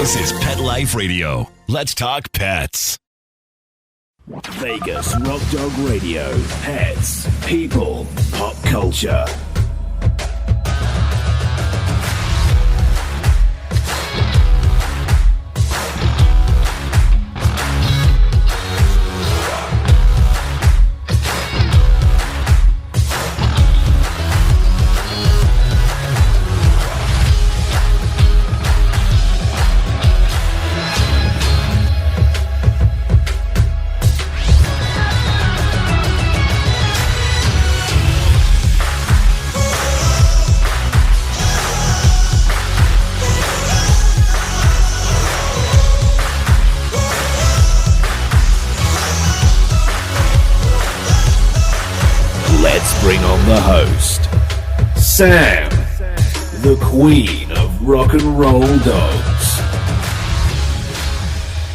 This is Pet Life Radio. Let's talk pets. Vegas Rock Dog Radio. Pets, people, pop culture. Bring on the host, Sam, the queen of rock and roll dogs.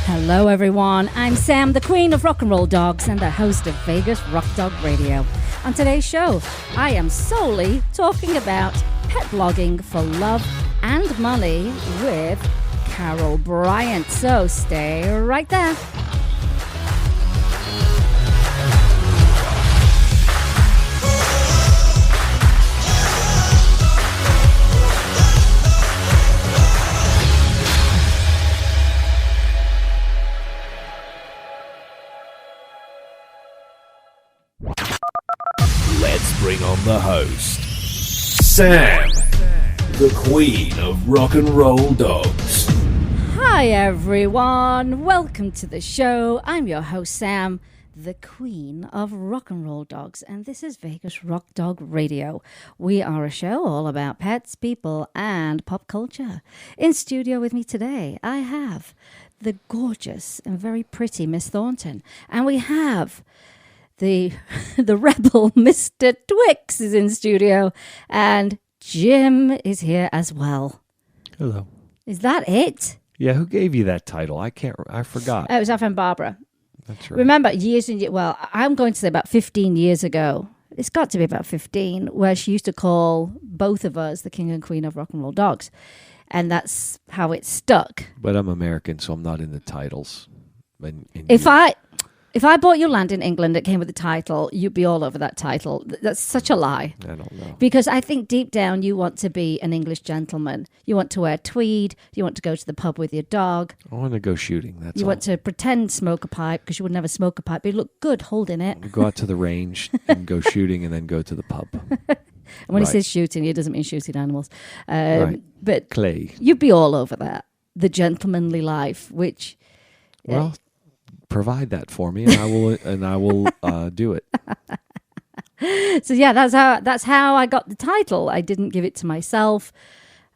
Hello everyone, I'm Sam, the queen of rock and roll dogs and the host of Vegas Rock Dog Radio. On today's show, I am solely talking about pet blogging for love and money with Carol Bryant, so stay right there. Let's bring on the host, Sam, the queen of rock and roll dogs. Hi everyone, welcome to the show. I'm your host Sam, the queen of rock and roll dogs, and this is Vegas Rock Dog Radio. We are a show all about pets, people, and pop culture. In studio with me today, I have the gorgeous and very pretty Miss Thornton, and we have the rebel Mr. Twix is in studio, and Jim is here as well. Hello. Is that it? Yeah, who gave you that title? I forgot. It was our friend Barbara. That's right. Remember, years and years, well, I'm going to say about 15 years ago, it's got to be about 15, where she used to call both of us the king and queen of rock and roll dogs. And that's how it stuck. But I'm American, so I'm not into titles. If I bought you land in England that came with the title, you'd be all over that title. That's such a lie. I don't know. Because I think deep down you want to be an English gentleman. You want to wear tweed. You want to go to the pub with your dog. I want to go shooting, that's You all. want to pretend smoke a pipe because you would never smoke a pipe, but you look good holding it. We go out to the range and go shooting and then go to the pub. And when Right. he says shooting, he doesn't mean shooting animals. Right. But Clay. you'd be all over that. The gentlemanly life, which... Well, provide that for me and I will do it. So yeah, that's how I got the title. I didn't give it to myself.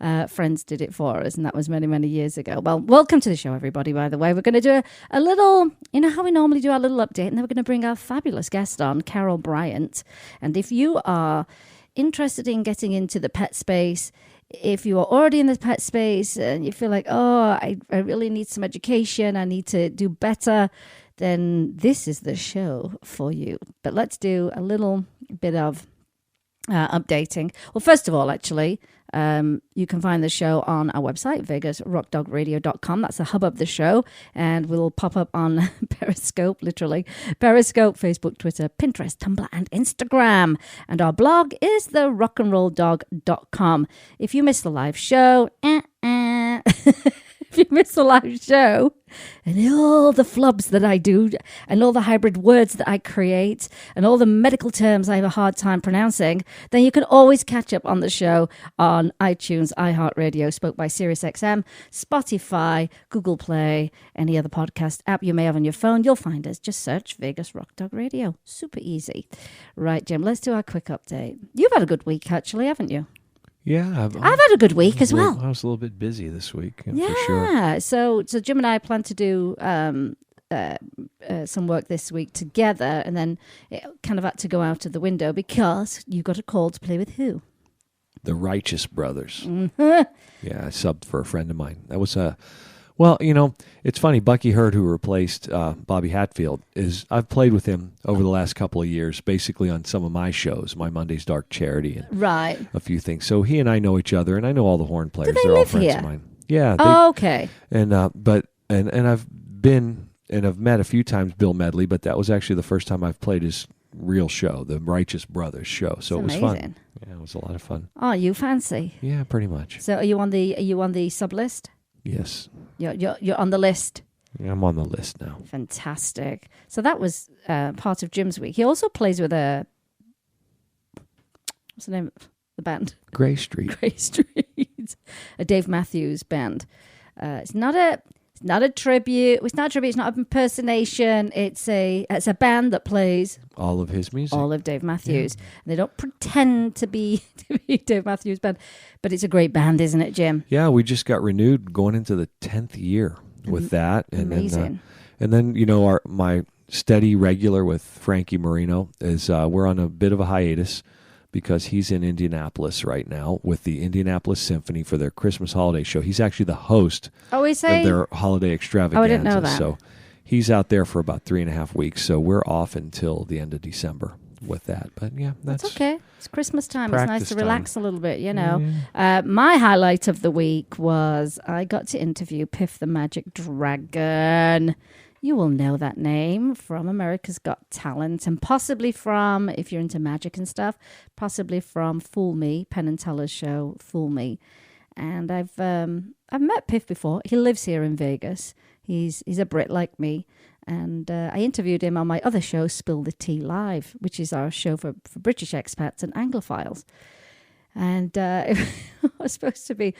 Friends did it for us, and that was many, many years ago. Well, welcome to the show, everybody, by the way. We're going to do a little, you know how we normally do our little update, and then we're going to bring our fabulous guest on, Carol Bryant. And if you are interested in getting into the pet space, if you are already in the pet space and you feel like, I really need some education, I need to do better, then this is the show for you. But let's do a little bit of updating. Well, first of all, actually, you can find the show on our website, vegasrockdogradio.com. That's the hub of the show, and we'll pop up on Periscope, literally. Periscope, Facebook, Twitter, Pinterest, Tumblr, and Instagram. And our blog is therockandrolldog.com. If you miss the live show, if you miss the live show and all the flubs that I do and all the hybrid words that I create and all the medical terms I have a hard time pronouncing, then you can always catch up on the show on iTunes, iHeartRadio, Spoke by SiriusXM, Spotify, Google Play, any other podcast app you may have on your phone. You'll find us. Just search Vegas Rock Dog Radio. Super easy. Right, Jim, let's do our quick update. You've had a good week, actually, haven't you? Yeah, I've had a good week as well. I was a little bit busy this week, for Yeah, sure. So Jim and I plan to do some work this week together, and then it kind of had to go out of the window because you got a call to play with who? The Righteous Brothers. Mm-hmm. Yeah, I subbed for a friend of mine. That was well, it's funny. Bucky Hurd, who replaced Bobby Hatfield, I've played with him over the last couple of years, basically on some of my shows, my Monday's Dark Charity, and right, a few things. So he and I know each other, and I know all the horn players. Do they They're all live friends here? of mine. Yeah. Okay. And I've been and I've met a few times Bill Medley, but that was actually the first time I've played his real show, the Righteous Brothers show. So it was fun. Yeah, it was a lot of fun. Oh, you fancy? Yeah, pretty much. So are you on the sub list? Yes. You're on the list. Yeah, I'm on the list now. Fantastic. So that was part of Jim's week. He also plays with what's the name of the band? Gray Street. Gray Street. A Dave Matthews band. It's not a tribute. It's not a tribute. It's not an impersonation. It's a band that plays all of his music. All of Dave Matthews. Yeah. And they don't pretend to be Dave Matthews band, but it's a great band, isn't it, Jim? Yeah, we just got renewed going into the 10th year with that. And amazing. Then my steady regular with Frankie Marino is we're on a bit of a hiatus because he's in Indianapolis right now with the Indianapolis Symphony for their Christmas holiday show. He's actually the host of their holiday extravaganza. Oh, I didn't know that. So he's out there for about 3.5 weeks. So we're off until the end of December with that. But yeah, that's okay. It's Christmas time. It's nice to relax a little bit, you know. Yeah. My highlight of the week was I got to interview Piff the Magic Dragon. You will know that name from America's Got Talent, and possibly from, if you're into magic and stuff, possibly from Fool Me, Penn and Teller's show, Fool Me. And I've met Piff before. He lives here in Vegas. He's a Brit like me. And I interviewed him on my other show, Spill the Tea Live, which is our show for British expats and Anglophiles. And it was supposed to be,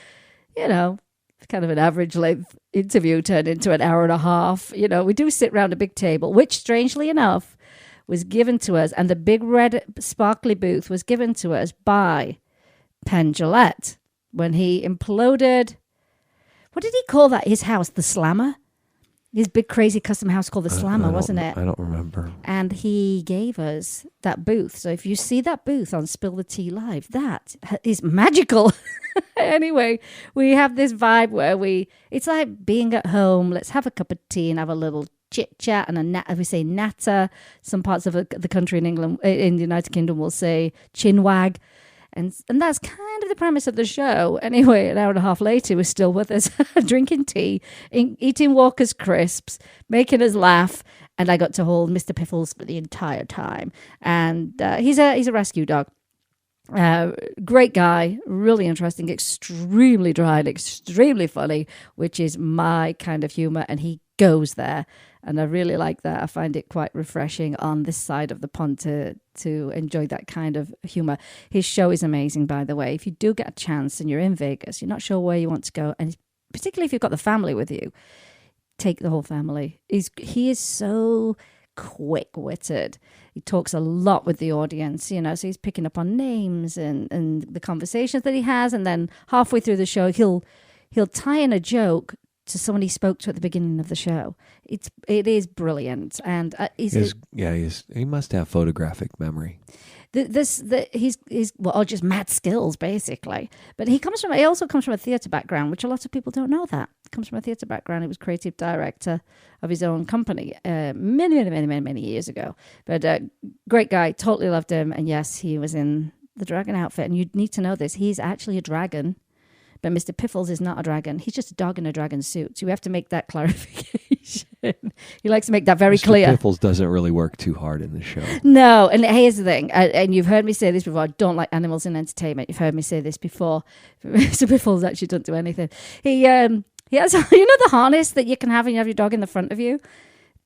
kind of an average length interview turned into an hour and a half. We do sit around a big table, which strangely enough was given to us. And the big red sparkly booth was given to us by Penn Jillette when he imploded. What did he call that? His house, the Slammer? His big crazy custom house called the Slammer, wasn't it? I don't remember. And he gave us that booth. So if you see that booth on Spill the Tea Live, that is magical. Anyway, we have this vibe where it's like being at home. Let's have a cup of tea and have a little chit chat and we say natter. Some parts of the country in England, in the United Kingdom, will say chinwag. And that's kind of the premise of the show. Anyway, an hour and a half later, we're still with us, drinking tea, eating Walker's crisps, making us laugh. And I got to hold Mr. Piffles for the entire time. And he's a rescue dog. Great guy, really interesting, extremely dry and extremely funny, which is my kind of humor. And he goes there. And I really like that. I find it quite refreshing on this side of the pond to enjoy that kind of humor. His show is amazing, by the way. If you do get a chance and you're in Vegas, you're not sure where you want to go, and particularly if you've got the family with you, take the whole family. He is so quick-witted. He talks a lot with the audience, so he's picking up on names and the conversations that he has, and then halfway through the show, he'll tie in a joke to someone he spoke to at the beginning of the show. It is brilliant, and he must have photographic memory. He's just mad skills basically. But he also comes from a theatre background, which a lot of people don't know that. He comes from a theatre background. He was creative director of his own company many years ago. But great guy, totally loved him. And yes, he was in the dragon outfit. And you need to know this: he's actually a dragon. But Mr. Piffles is not a dragon. He's just a dog in a dragon suit. So we have to make that clarification. He likes to make that very clear. Mr. Piffles doesn't really work too hard in the show. No, and here's the thing. And you've heard me say this before. I don't like animals in entertainment. You've heard me say this before. Mr. Piffles actually doesn't do anything. He has, the harness that you can have when you have your dog in the front of you.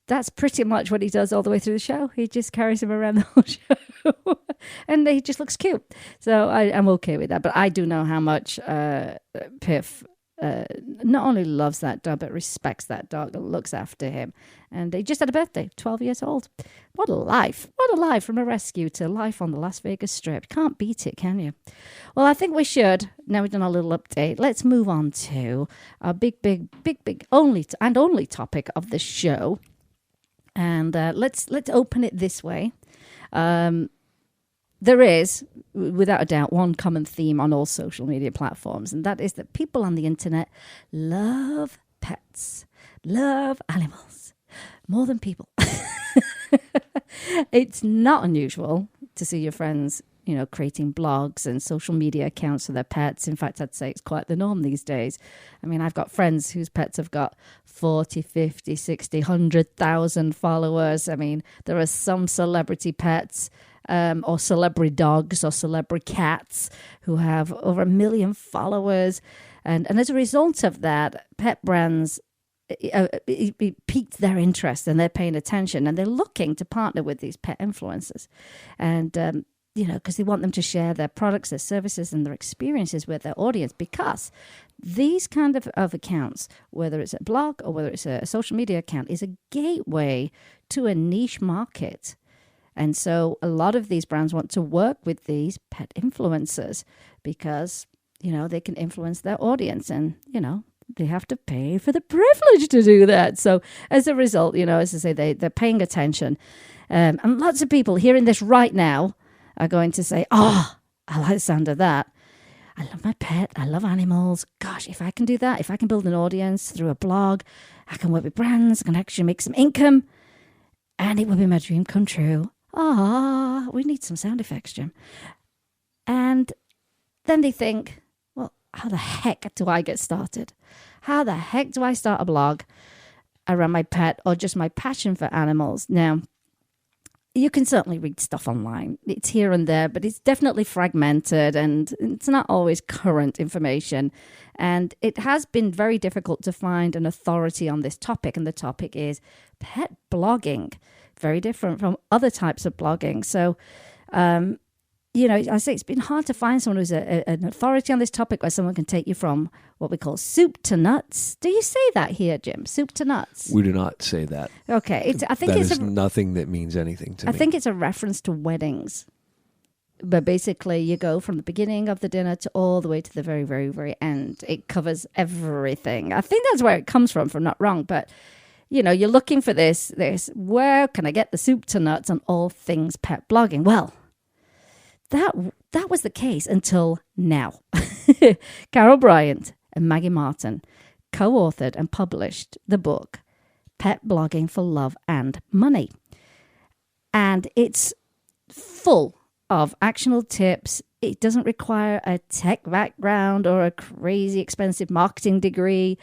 That's pretty much what he does all the way through the show. He just carries him around the whole show. And he just looks cute. So I'm okay with that. But I do know how much Piff not only loves that dog, but respects that dog and looks after him. And he just had a birthday, 12 years old. What a life. What a life from a rescue to life on the Las Vegas Strip. Can't beat it, can you? Well, I think we should. Now we've done our little update. Let's move on to our big only topic of the show. And let's open it this way. There is, without a doubt, one common theme on all social media platforms, and that is that people on the internet love pets, love animals, more than people. It's not unusual to see your friends creating blogs and social media accounts for their pets. In fact, I'd say it's quite the norm these days. I mean, I've got friends whose pets have got 40, 50, 60, 100,000 followers. I mean, there are some celebrity pets or celebrity dogs or celebrity cats who have over 1 million followers. And as a result of that, pet brands, it piqued their interest and they're paying attention and they're looking to partner with these pet influencers. And, because they want them to share their products, their services, and their experiences with their audience, because these kind of accounts, whether it's a blog or whether it's a social media account, is a gateway to a niche market. And so a lot of these brands want to work with these pet influencers because, they can influence their audience and, they have to pay for the privilege to do that. So as a result, as I say, they're paying attention. And lots of people hearing this right now are going to say, I like the sound of that. I love my pet. I love animals. Gosh, if I can do that, if I can build an audience through a blog, I can work with brands, I can actually make some income, and it will be my dream come true. We need some sound effects, Jim. And then they think, well, how the heck do I get started? How the heck do I start a blog around my pet or just my passion for animals? Now, you can certainly read stuff online. It's here and there, but it's definitely fragmented and it's not always current information. And it has been very difficult to find an authority on this topic. And the topic is pet blogging, very different from other types of blogging. So, I say it's been hard to find someone who's an authority on this topic where someone can take you from what we call soup to nuts. Do you say that here, Jim? Soup to nuts? We do not say that. Okay. I think that it's is nothing that means anything to me. I think it's a reference to weddings. But basically, you go from the beginning of the dinner to all the way to the very, very, very end. It covers everything. I think that's where it comes from, if I'm not wrong. But, you're looking for this, where can I get the soup to nuts on all things pet blogging? Well, that was the case until now. Carol Bryant and Maggie Martin co-authored and published the book Pet Blogging for Love and Money. And it's full of actionable tips. It doesn't require a tech background or a crazy expensive marketing degree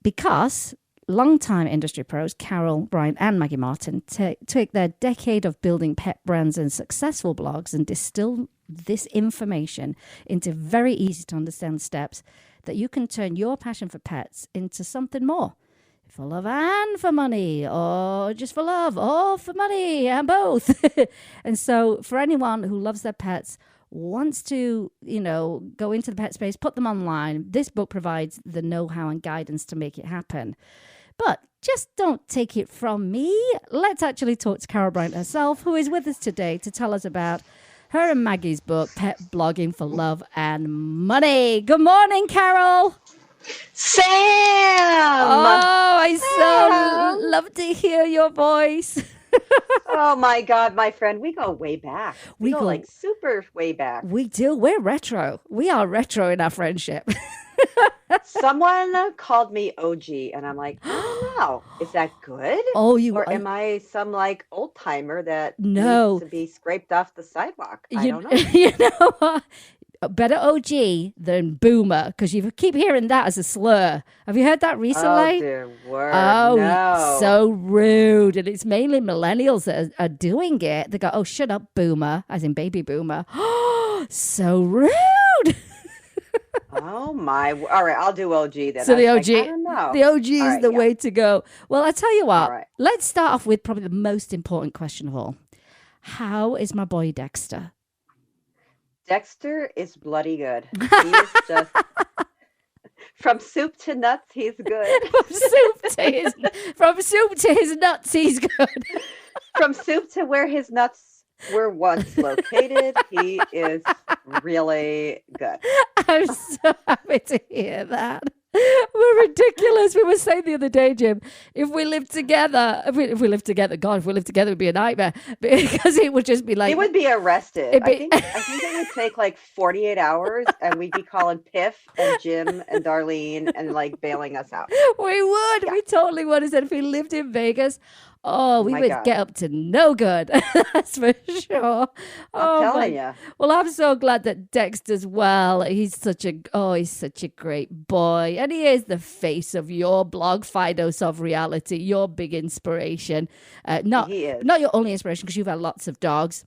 because longtime industry pros, Carol Bryant and Maggie Martin, take their decade of building pet brands and successful blogs and distill this information into very easy to understand steps that you can turn your passion for pets into something more. For love and for money, or just for love, or for money, and both. And so for anyone who loves their pets, wants to, go into the pet space, put them online, this book provides the know-how and guidance to make it happen. But just don't take it from me. Let's actually talk to Carol Bryant herself, who is with us today to tell us about her and Maggie's book, Pet Blogging for Love and Money. Good morning, Carol. Sam! Oh, I so love to hear your voice. Oh, my God, my friend. We go way back. We go like super way back. We do. We're retro. We are retro in our friendship. Someone called me OG, and I'm like, I don't know. Is that good? Or am I some like old timer that needs to be scraped off the sidewalk? I don't know. You know what? Better OG than boomer, because you keep hearing that as a slur. Have you heard that recently? Oh, dear word. Oh, no. So rude. And it's mainly millennials that are doing it. They go, oh, shut up, boomer, as in baby boomer. So rude. Oh, my. All right, I'll do OG then. So the OG, I don't know. the OG is the way to go. Well, I tell you what, right. Let's start off with probably the most important question of all. How is my boy Dexter? Dexter is bloody good. He is just from soup to nuts. He's good. From soup to his nuts. He's good. From soup to where his nuts were once located. He is really good. I'm so happy to hear that. We're ridiculous. We were saying the other day, Jim, if we lived together, God, if we lived together, it'd be a nightmare because it would just be like... He would be arrested. I think it would take like 48 hours and we'd be calling Piff and Jim and Darlene and like bailing us out. We would. Yeah. We totally would have said if we lived in Vegas, Oh, we would get up to no good. That's for sure. I'm telling you. Well, I'm so glad that Dexter's well. He's such a great boy. And he is the face of your blog, Fidos of Reality, your big inspiration. Not your only inspiration, because you've had lots of dogs.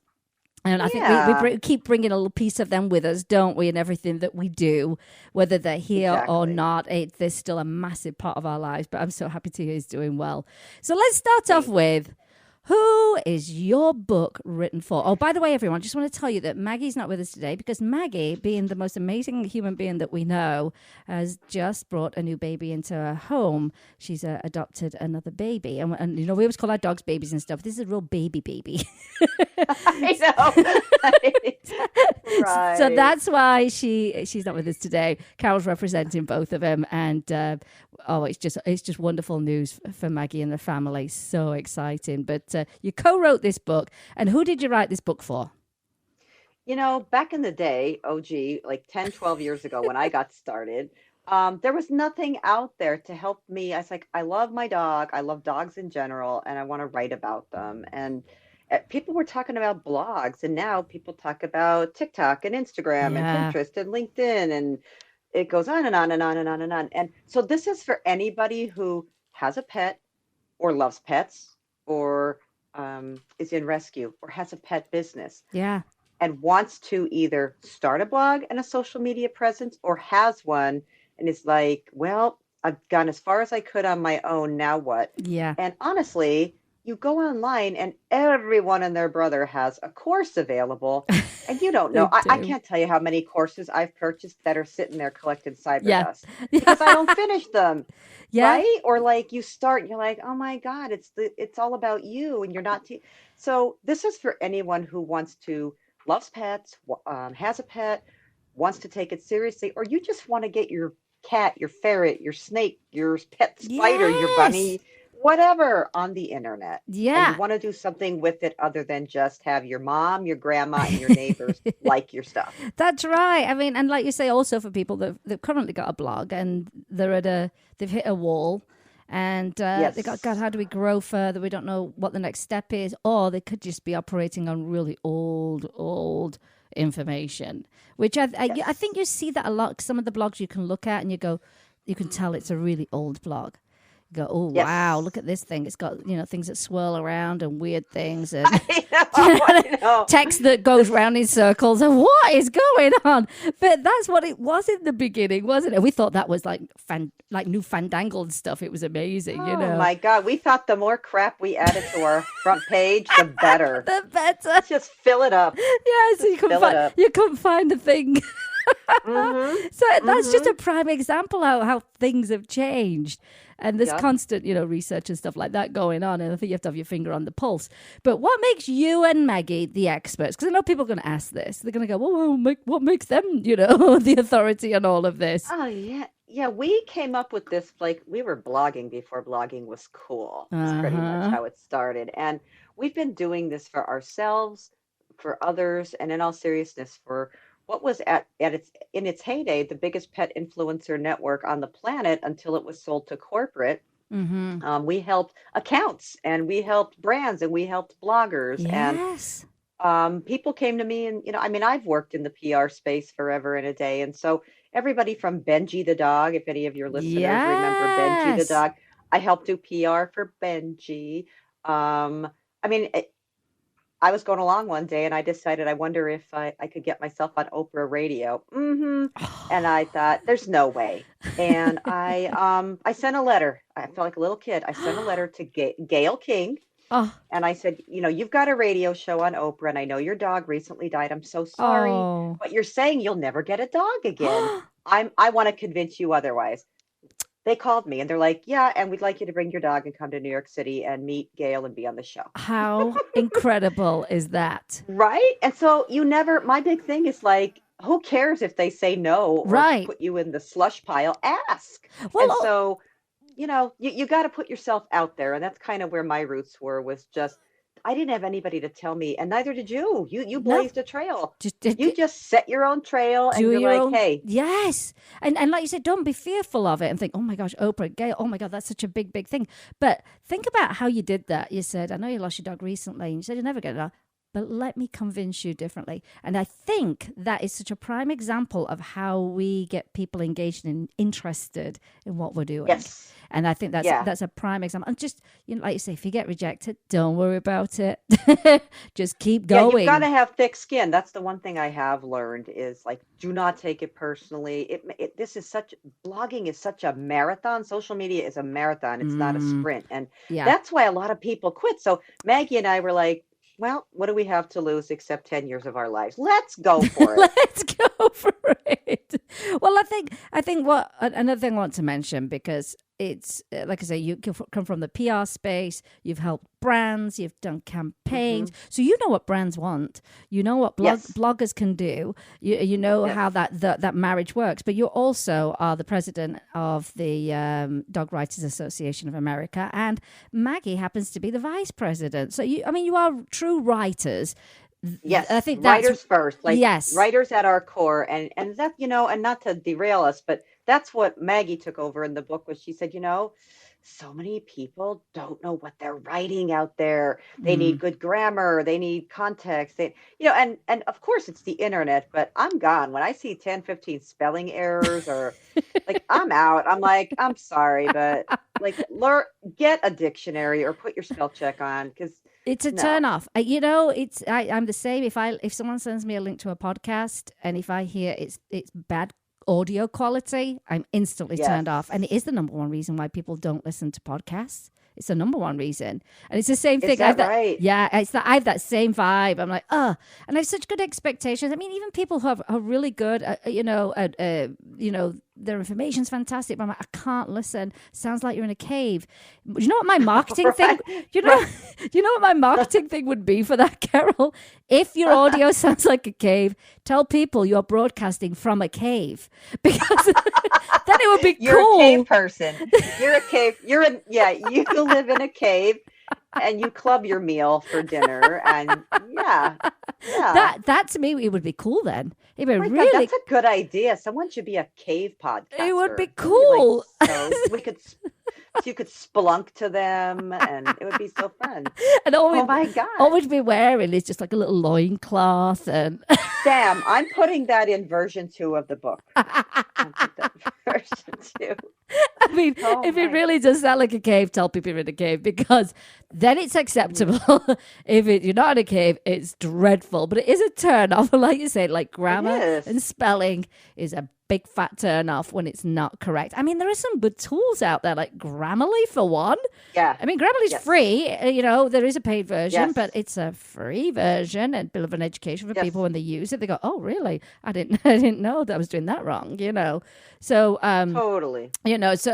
And I think we keep bringing a little piece of them with us, don't we, in everything that we do, whether they're here or not. They're still a massive part of our lives, but I'm so happy to hear he's doing well. So let's start off with, who is your book written for? Oh, by the way, everyone, I just want to tell you that Maggie's not with us today because Maggie, being the most amazing human being that we know, has just brought a new baby into her home. She's adopted another baby. And, you know, we always call our dogs babies and stuff. This is a real baby. I know. Right. So that's why she's not with us today. Carol's representing both of them. And, it's just wonderful news for Maggie and the family. So exciting. But you co-wrote this book, and who did you write this book for? You know, back in the day, like 10, 12 years ago when I got started, there was nothing out there to help me. I was like, I love my dog. I love dogs in general, and I want to write about them. And people were talking about blogs, and now people talk about TikTok and Instagram and Pinterest and LinkedIn, and it goes on and on and on and on and on. And so this is for anybody who has a pet or loves pets, or is in rescue, or has a pet business. Yeah. And wants to either start a blog and a social media presence, or has one and is like, well, I've gone as far as I could on my own. Now what? Yeah. And honestly, you go online and everyone and their brother has a course available, and you don't know. I can't tell you how many courses I've purchased that are sitting there collecting cyber dust because I don't finish them. Right? Or like you start and you're like, oh my God, it's all about you, and you're not. So this is for anyone who loves pets, has a pet, wants to take it seriously, or you just want to get your cat, your ferret, your snake, your pet spider, your bunny, whatever on the internet. Yeah. And you want to do something with it other than just have your mom, your grandma, and your neighbors like your stuff. That's right. I mean, and like you say, also for people they've currently got a blog and they've hit a wall, and they got, God, how do we grow further? We don't know what the next step is, or they could just be operating on really old information, which I think you see that a lot. Some of the blogs you can look at and you can tell it's a really old blog. Go, wow, look at this thing. It's got, things that swirl around and weird things and I know. text that goes round in circles, and what is going on? But that's what it was in the beginning, wasn't it? We thought that was like new fandangled stuff. It was amazing, Oh my God. We thought the more crap we added to our front page, the better. The better. Let's just fill it up. Yeah, so you couldn't find a thing. So that's just a prime example how things have changed. And there's constant, research and stuff like that going on. And I think you have to have your finger on the pulse. But what makes you and Maggie the experts? Because I know people are going to ask this. They're going to go, well, what makes them, the authority on all of this? Oh, yeah. Yeah, we came up with this, like, we were blogging before blogging was cool. That's pretty much how it started. And we've been doing this for ourselves, for others, and in all seriousness, for what was in its heyday the biggest pet influencer network on the planet until it was sold to corporate. Mm-hmm. We helped accounts, and we helped brands, and we helped bloggers. Yes. And people came to me, and I've worked in the PR space forever and a day, and so everybody from Benji the dog, if any of your listeners remember Benji the dog, I helped do PR for Benji. I was going along one day and I decided, I wonder if I could get myself on Oprah radio. And I thought, there's no way. And I sent a letter. I felt like a little kid. I sent a letter to Gail King. And I said, you've got a radio show on Oprah, and I know your dog recently died. I'm so sorry. But you're saying you'll never get a dog again. I want to convince you otherwise. They called me and they're like, yeah, and we'd like you to bring your dog and come to New York City and meet Gail and be on the show. How incredible is that? Right? And so my big thing is like, who cares if they say no or put you in the slush pile? Ask. Well, and so, you got to put yourself out there. And that's kind of where my roots were, was just, I didn't have anybody to tell me, and neither did you. You blazed a trail. You just set your own trail, and you're like, hey. Yes. And like you said, don't be fearful of it and think, oh my gosh, Oprah, Gail, oh my God, that's such a big, big thing. But think about how you did that. You said, I know you lost your dog recently, and you said you'll never get it out, but let me convince you differently. And I think that is such a prime example of how we get people engaged and interested in what we're doing. Yes. And I think that's a prime example. And just, like you say, if you get rejected, don't worry about it. Just keep going. Yeah, you've got to have thick skin. That's the one thing I have learned is like, do not take it personally. Blogging is such a marathon. Social media is a marathon. It's not a sprint. And that's why a lot of people quit. So Maggie and I were like, well, what do we have to lose except 10 years of our lives? Let's go for it. Let's go for it. Well, I think what another thing I want to mention, because it's like I say, you come from the PR space, you've helped brands, you've done campaigns, so you know what brands want, you know what bloggers can do, you know how that marriage works. But you also are the president of the Dog Writers Association of America, and Maggie happens to be the vice president. So you are true writers. Yes, I think writers first, writers at our core, and that, and not to derail us, but that's what Maggie took over in the book, was she said, so many people don't know what they're writing out there. They need good grammar, they need context, and of course it's the internet, but I'm gone when I see 10, 15 spelling errors or like, I'm out. I'm like, I'm sorry, but like, get a dictionary or put your spell check on, because it's a turn off. I'm the same. If someone sends me a link to a podcast and if I hear it's bad audio quality, I'm instantly turned off. And it is the number one reason why people don't listen to podcasts. It's the number one reason. And it's the same thing. Is that right? Yeah, I have that same vibe. I'm like, and I have such good expectations. I mean, even people who are really good, their information's fantastic, but I'm like, I can't listen. Sounds like you're in a cave. You know what my marketing thing? You know what my marketing thing would be for that, Carol? If your audio sounds like a cave, tell people you're broadcasting from a cave, because then it would be you're cool. You're a cave person. You're a cave. You live in a cave. And you club your meal for dinner, and that to me, it would be cool. Then it'd be God, that's a good idea. Someone should be a cave podcaster. It would be cool. You could spelunk to them, and it would be so fun. And oh my God, all we'd be wearing is just like a little loincloth. And Sam, I'm putting that in version 2 of the book. Version 2. I mean, if it really does sound like a cave, tell people you're in a cave, because then it's acceptable. If you're not in a cave, it's dreadful. But it is a turn off. Like you say, like grammar and spelling is a big fat turn off when it's not correct. I mean, there are some good tools out there, like Grammarly for one. Yeah. I mean, Grammarly's free. There is a paid version, but it's a free version and a bit of an education for people when they use it. They go, oh, really? I didn't know that I was doing that wrong, So totally. As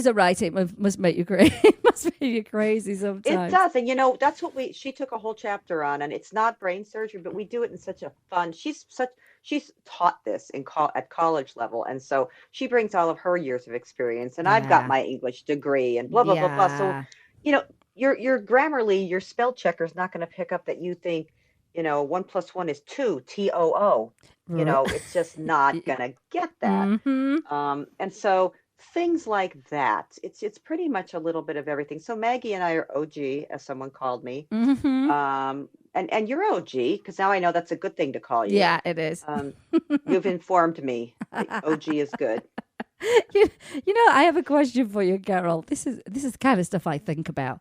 a writer, it must make you crazy. It must make you crazy sometimes. It does, and that's what she took a whole chapter on, and it's not brain surgery, but we do it in such a fun. She's taught this at college level, and so she brings all of her years of experience, and I've got my English degree and blah blah blah blah. So, your Grammarly, your spell checker is not going to pick up that you think 1 + 1 is 2, TOO. It's just not going to get that. Mm-hmm. And so things like that, it's pretty much a little bit of everything. So Maggie and I are OG, as someone called me. Mm-hmm. And you're OG, because now I know that's a good thing to call you. Yeah, it is. You've informed me. OG is good. I have a question for you, Carol. This is the kind of stuff I think about.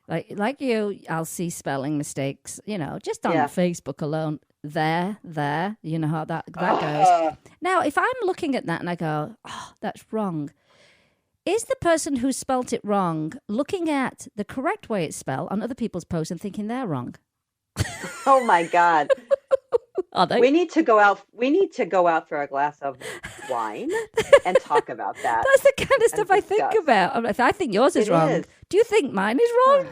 Like you, I'll see spelling mistakes, just on Facebook alone. There, you know how that goes. Now, if I'm looking at that and I go, oh, that's wrong. Is the person who spelt it wrong looking at the correct way it's spelled on other people's posts and thinking they're wrong? Oh my God. Are they? We need to go out for a glass of wine and talk about that. That's the kind of stuff I think about. I think yours is wrong. Do you think mine is wrong?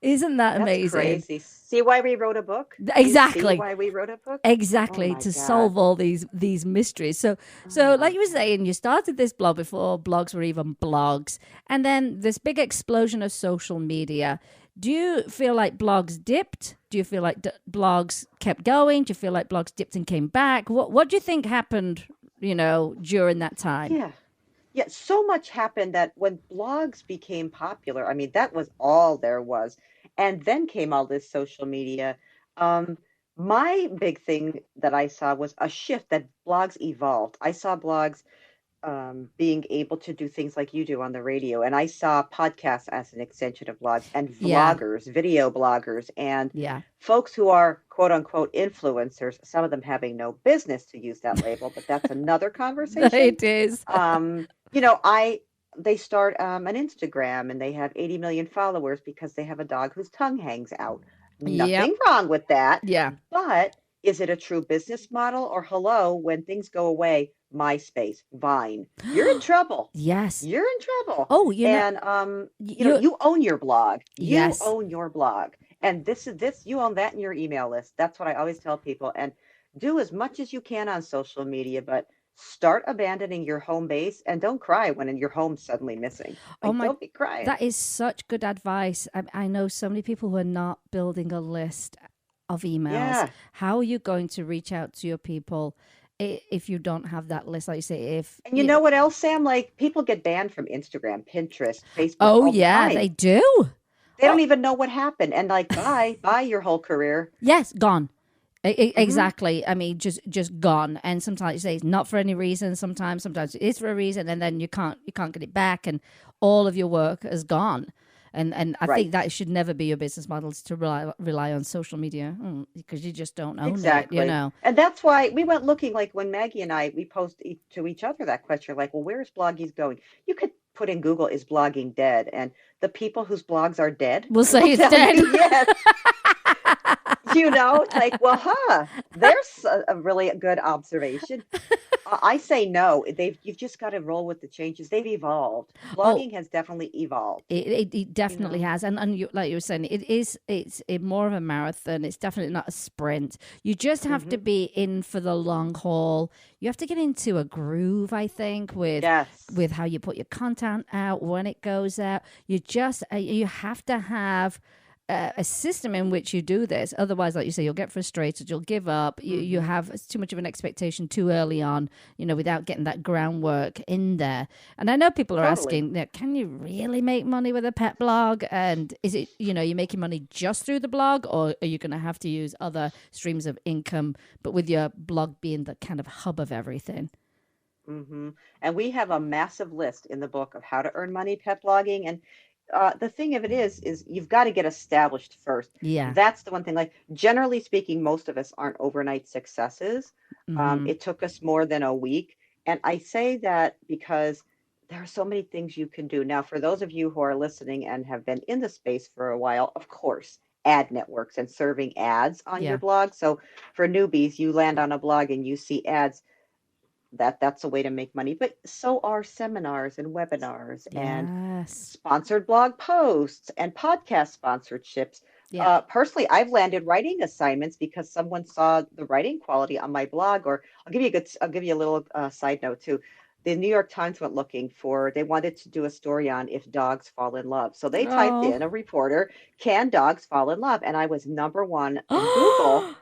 Isn't that amazing? That's crazy. See why we wrote a book? Exactly. See why we wrote a book? Exactly, to solve all these mysteries. So like you were saying, you started this blog before blogs were even blogs, and then this big explosion of social media. Do you feel like blogs dipped? Do you feel like blogs kept going? Do you feel like blogs dipped and came back? What do you think happened, during that time? Yeah. Yeah, so much happened that when blogs became popular, I mean, that was all there was. And then came all this social media. Um, my big thing that I saw was a shift that blogs evolved. I saw blogs being able to do things like you do on the radio. And I saw podcasts as an extension of blogs and Yeah. vloggers, video bloggers, and Yeah. folks who are quote unquote influencers, some of them having no business to use that label, but that's another conversation. It is. They start an Instagram and they have 80 million followers because they have a dog whose tongue hangs out. Nothing wrong with that. Yeah. But is it a true business model? Or hello, when things go away, MySpace, Vine, you're in trouble. Yes. You're in trouble. Oh, you own your blog. Yes. You own your blog. And you own that in your email list. That's what I always tell people. And do as much as you can on social media, but start abandoning your home base and don't cry when your home's suddenly missing. Don't be crying. That is such good advice. I know so many people who are not building a list of emails. Yeah. How are you going to reach out to your people if you don't have that list? Like you say, and you know what else, Sam? Like people get banned from Instagram, Pinterest, Facebook. Oh yeah, they do. They don't even know what happened, and like bye your whole career. Yes, gone. Exactly. I mean, just gone. And sometimes you say it's not for any reason. Sometimes it is for a reason, and then you can't get it back, and all of your work is gone. And I think that should never be your business model, is to rely on social media, because you just don't own it, And that's why we went looking, like when Maggie and we posed to each other that question, like, well, where is blogging going? You could put in Google, is blogging dead? And the people whose blogs are dead will say it's dead. Yes. It's like, well, there's a really good observation. I say no. You've just got to roll with the changes. They've evolved. Blogging has definitely evolved. It definitely has, and like you were saying, it's more of a marathon. It's definitely not a sprint. You just have to be in for the long haul. You have to get into a groove, I think, with how you put your content out, when it goes out. You have to have a system in which you do this. Otherwise, like you say, you'll get frustrated, you'll give up, you have too much of an expectation too early on, without getting that groundwork in there. And I know people are asking, can you really make money with a pet blog? And is it, you're making money just through the blog, or are you going to have to use other streams of income, but with your blog being the kind of hub of everything? Mm-hmm. And we have a massive list in the book of how to earn money pet blogging. And the thing of it is you've got to get established first. Yeah. That's the one thing. Like, generally speaking, most of us aren't overnight successes. It took us more than a week. And I say that because there are so many things you can do. Now, for those of you who are listening and have been in the space for a while, of course, ad networks and serving ads on your blog. So for newbies, you land on a blog and you see ads. That's a way to make money, but so are seminars and webinars and sponsored blog posts and podcast sponsorships. Personally, I've landed writing assignments because someone saw the writing quality on my blog. Or I'll give you a little side note too. The New York Times went looking they wanted to do a story on if dogs fall in love. So they typed in, a reporter, can dogs fall in love? And I was number one in Google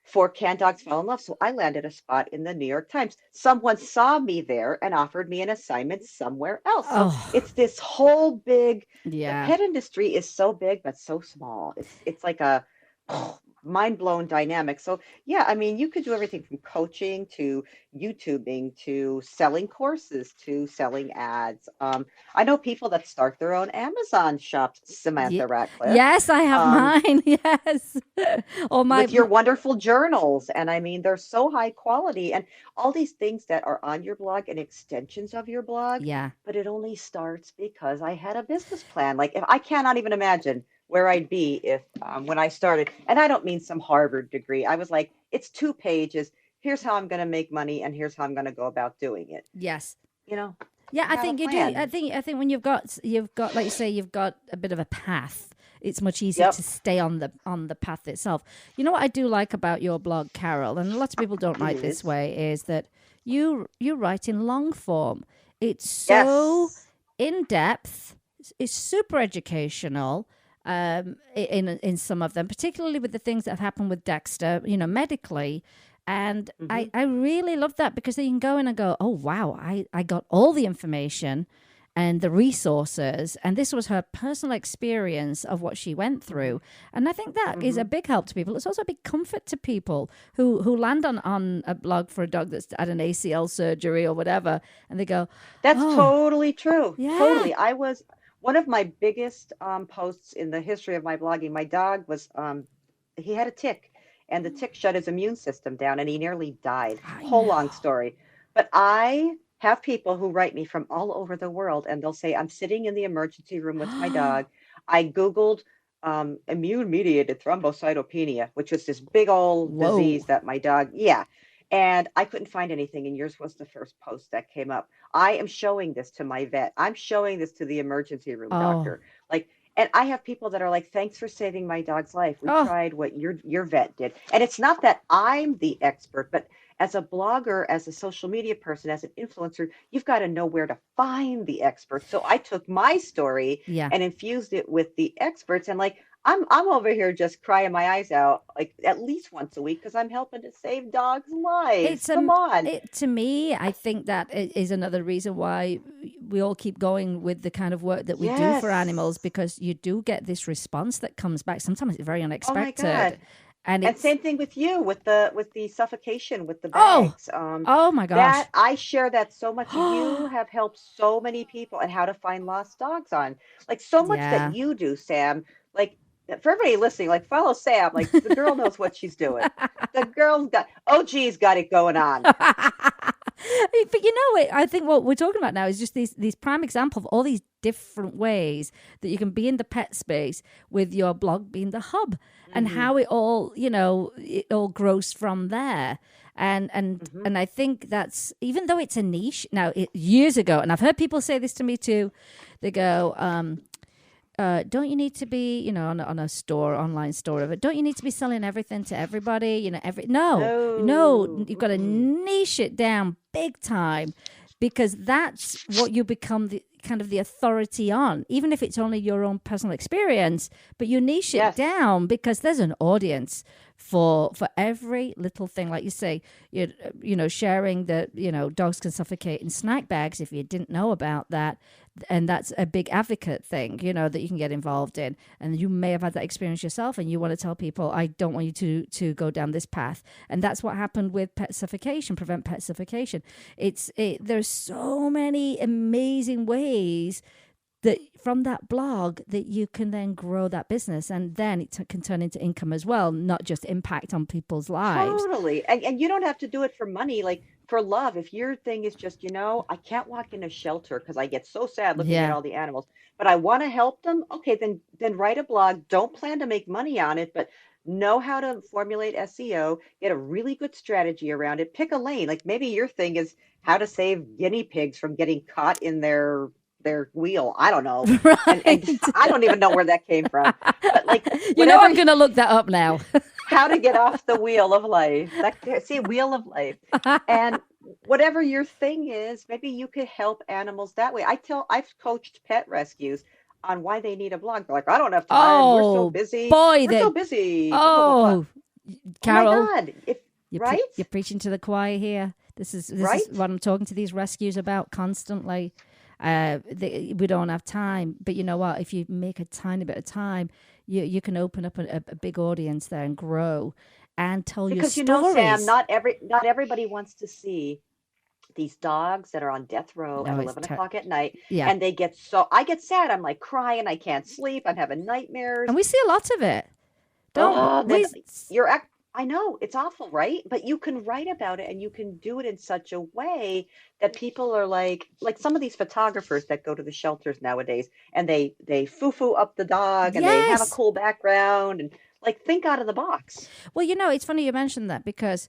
for Can Dogs Fall in Love? So I landed a spot in the New York Times. Someone saw me there and offered me an assignment somewhere else. So it's this whole big, the pet industry is so big, but so small. It's like a mind-blown dynamic. So I mean, you could do everything from coaching to YouTubing to selling courses to selling ads. I know people that start their own Amazon shops, Samantha Ratcliffe. Yes, I have mine. Yes. With your wonderful journals. And I mean, they're so high quality, and all these things that are on your blog and extensions of your blog. Yeah. But it only starts because I had a business plan. Like, if I cannot even imagine where I'd be if when I started, and I don't mean some Harvard degree. I was like, it's 2 pages. Here's how I'm going to make money, and here's how I'm going to go about doing it. Yes. Yeah, I think you do. I think when you've got like you say, you've got a bit of a path. It's much easier to stay on the path itself. You know what I do like about your blog, Carol, and lots of people don't write this way, is that you write in long form. It's so in depth. It's super educational. in some of them, particularly with the things that have happened with Dexter, medically. And I really love that, because then you can go in and go, oh, wow, I got all the information and the resources. And this was her personal experience of what she went through. And I think that is a big help to people. It's also a big comfort to people who land on a blog for a dog that's had an ACL surgery or whatever. And they go, that's totally true. Yeah. Totally. I was one of my biggest posts in the history of my blogging. My dog was, he had a tick. And the tick shut his immune system down, and he nearly died. Whole long story. But I have people who write me from all over the world, and they'll say, I'm sitting in the emergency room with my dog. I Googled immune-mediated thrombocytopenia, which was this big old disease that my dog, and I couldn't find anything, and yours was the first post that came up. I am showing this to my vet. I'm showing this to the emergency room doctor. And I have people that are like, thanks for saving my dog's life. We tried what your vet did. And it's not that I'm the expert, but as a blogger, as a social media person, as an influencer, you've got to know where to find the experts. So I took my story and infused it with the experts. And I'm over here just crying my eyes out at least once a week, because I'm helping to save dogs' lives. Come on. To me, I think that is another reason why we all keep going with the kind of work that we do for animals, because you do get this response that comes back. Sometimes it's very unexpected. Oh my God. And same thing with you with the suffocation with the bags. Oh my gosh! That I share that so much. You have helped so many people and how to find lost dogs on so much that you do, Sam. For everybody listening, follow Sam. The girl knows what she's doing. The girl's OG's got it going on. But I think what we're talking about now is just these prime examples of all these different ways that you can be in the pet space, with your blog being the hub, and how it all, it all grows from there. And I think that's, even though it's a niche now, years ago, and I've heard people say this to me too. They go, don't you need to be, on a store, online store of it? Don't you need to be selling everything to everybody? No, you've got to niche it down big time, because that's what you become the authority on, even if it's only your own personal experience. But you niche it down, because there's an audience for every little thing. Like you say, sharing that, dogs can suffocate in snack bags, if you didn't know about that. And that's a big advocate thing, that you can get involved in. And you may have had that experience yourself, and you want to tell people, I don't want you to go down this path. And that's what happened with pet suffocation, prevent pet suffocation. There's so many amazing ways that from that blog that you can then grow that business, and then it can turn into income as well, not just impact on people's lives. Totally. And you don't have to do it for money. For love, if your thing is just, I can't walk in a shelter because I get so sad looking at all the animals, but I want to help them. Okay, then write a blog. Don't plan to make money on it, but know how to formulate SEO, get a really good strategy around it. Pick a lane. Maybe your thing is how to save guinea pigs from getting caught in their wheel. I don't know. Right. And I don't even know where that came from. But I'm going to look that up now. How to get off the wheel of life. Wheel of life. And whatever your thing is, maybe you could help animals that way. I've coached pet rescues on why they need a blog. They're like, I don't have time. We're so busy. We're so busy. Carol. Oh my God. You're preaching to the choir here. This is what I'm talking to these rescues about constantly. We don't have time, but you know what? If you make a tiny bit of time, you can open up a big audience there and grow and tell your stories. Because Sam, not everybody wants to see these dogs that are on death row at 11 o'clock at night, and I get sad. I'm crying. I can't sleep. I'm having nightmares, and we see a lot of it. I know it's awful, right? But you can write about it, and you can do it in such a way that people are like some of these photographers that go to the shelters nowadays, and they foo-foo up the dog, and they have a cool background, and think out of the box. Well, it's funny you mentioned that, because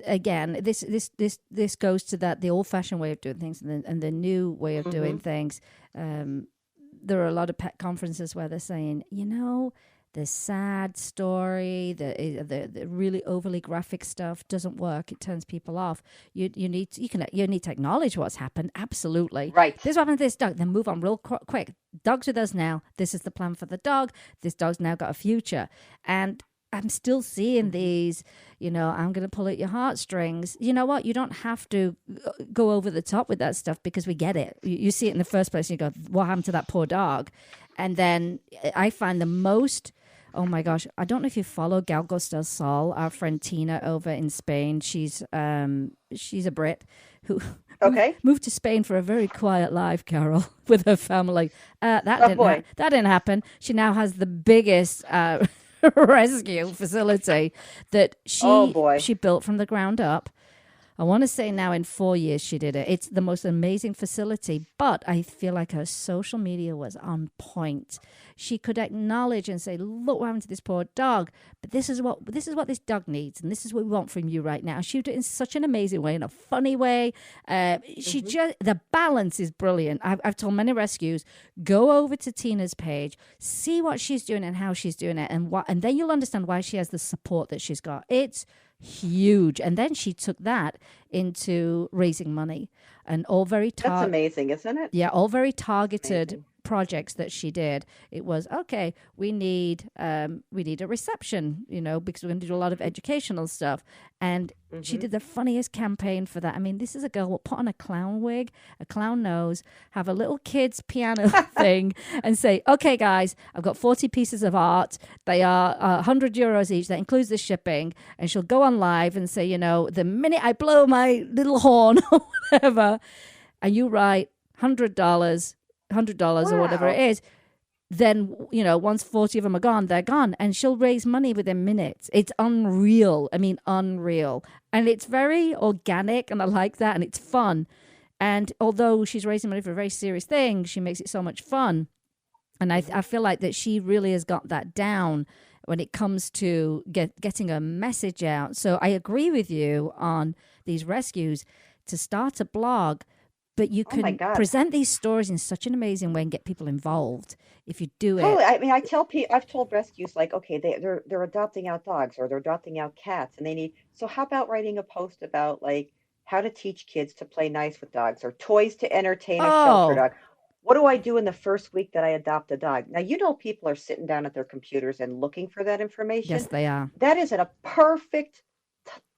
again, this goes to the old-fashioned way of doing things and the new way of doing things. There are a lot of pet conferences where they're saying, the sad story, the really overly graphic stuff doesn't work. It turns people off. You need to acknowledge what's happened. Absolutely. Right. This is what happened to this dog. Then move on real quick. Dog's with us now. This is the plan for the dog. This dog's now got a future. And I'm still seeing these, I'm going to pull at your heartstrings. You know what? You don't have to go over the top with that stuff because we get it. You see it in the first place and you go, what happened to that poor dog? And then I find the most, oh my gosh, I don't know if you follow Galgos del Sol, our friend Tina over in Spain. She's a Brit who moved to Spain for a very quiet life, Carol, with her family. That didn't happen. She now has the biggest rescue facility that she built from the ground up. I want to say now in 4 years she did it. It's the most amazing facility, but I feel like her social media was on point. She could acknowledge and say, look what happened to this poor dog, but this is what this dog needs, and this is what we want from you right now. She did it in such an amazing way, in a funny way. The balance is brilliant. I've told many rescues, go over to Tina's page, see what she's doing and how she's doing it, and then you'll understand why she has the support that she's got. It's huge. And then she took that into raising money, and all very that's amazing, isn't it? Yeah, all very targeted projects that she did. It was okay, we need a reception, because we're going to do a lot of educational stuff. And she did the funniest campaign for that. I mean, this is a girl who will put on a clown wig, a clown nose, have a little kid's piano thing, and say, okay guys, I've got 40 pieces of art, they are €100 each, that includes the shipping. And she'll go on live and say, the minute I blow my little horn or whatever, and you write $100 or whatever it is, then, once 40 of them are gone, they're gone. And she'll raise money within minutes. It's unreal. I mean, unreal. And it's very organic, and I like that, and it's fun. And although she's raising money for a very serious thing, she makes it so much fun. And I feel like that she really has got that down when it comes to getting a message out. So I agree with you on these rescues to start a blog. But you can present these stories in such an amazing way and get people involved if you do it. I mean, I've told rescues, like, okay, they're adopting out dogs or they're adopting out cats, and so how about writing a post about, like, how to teach kids to play nice with dogs, or toys to entertain a shelter dog. What do I do in the first week that I adopt a dog? Now, people are sitting down at their computers and looking for that information. Yes, they are. That is a perfect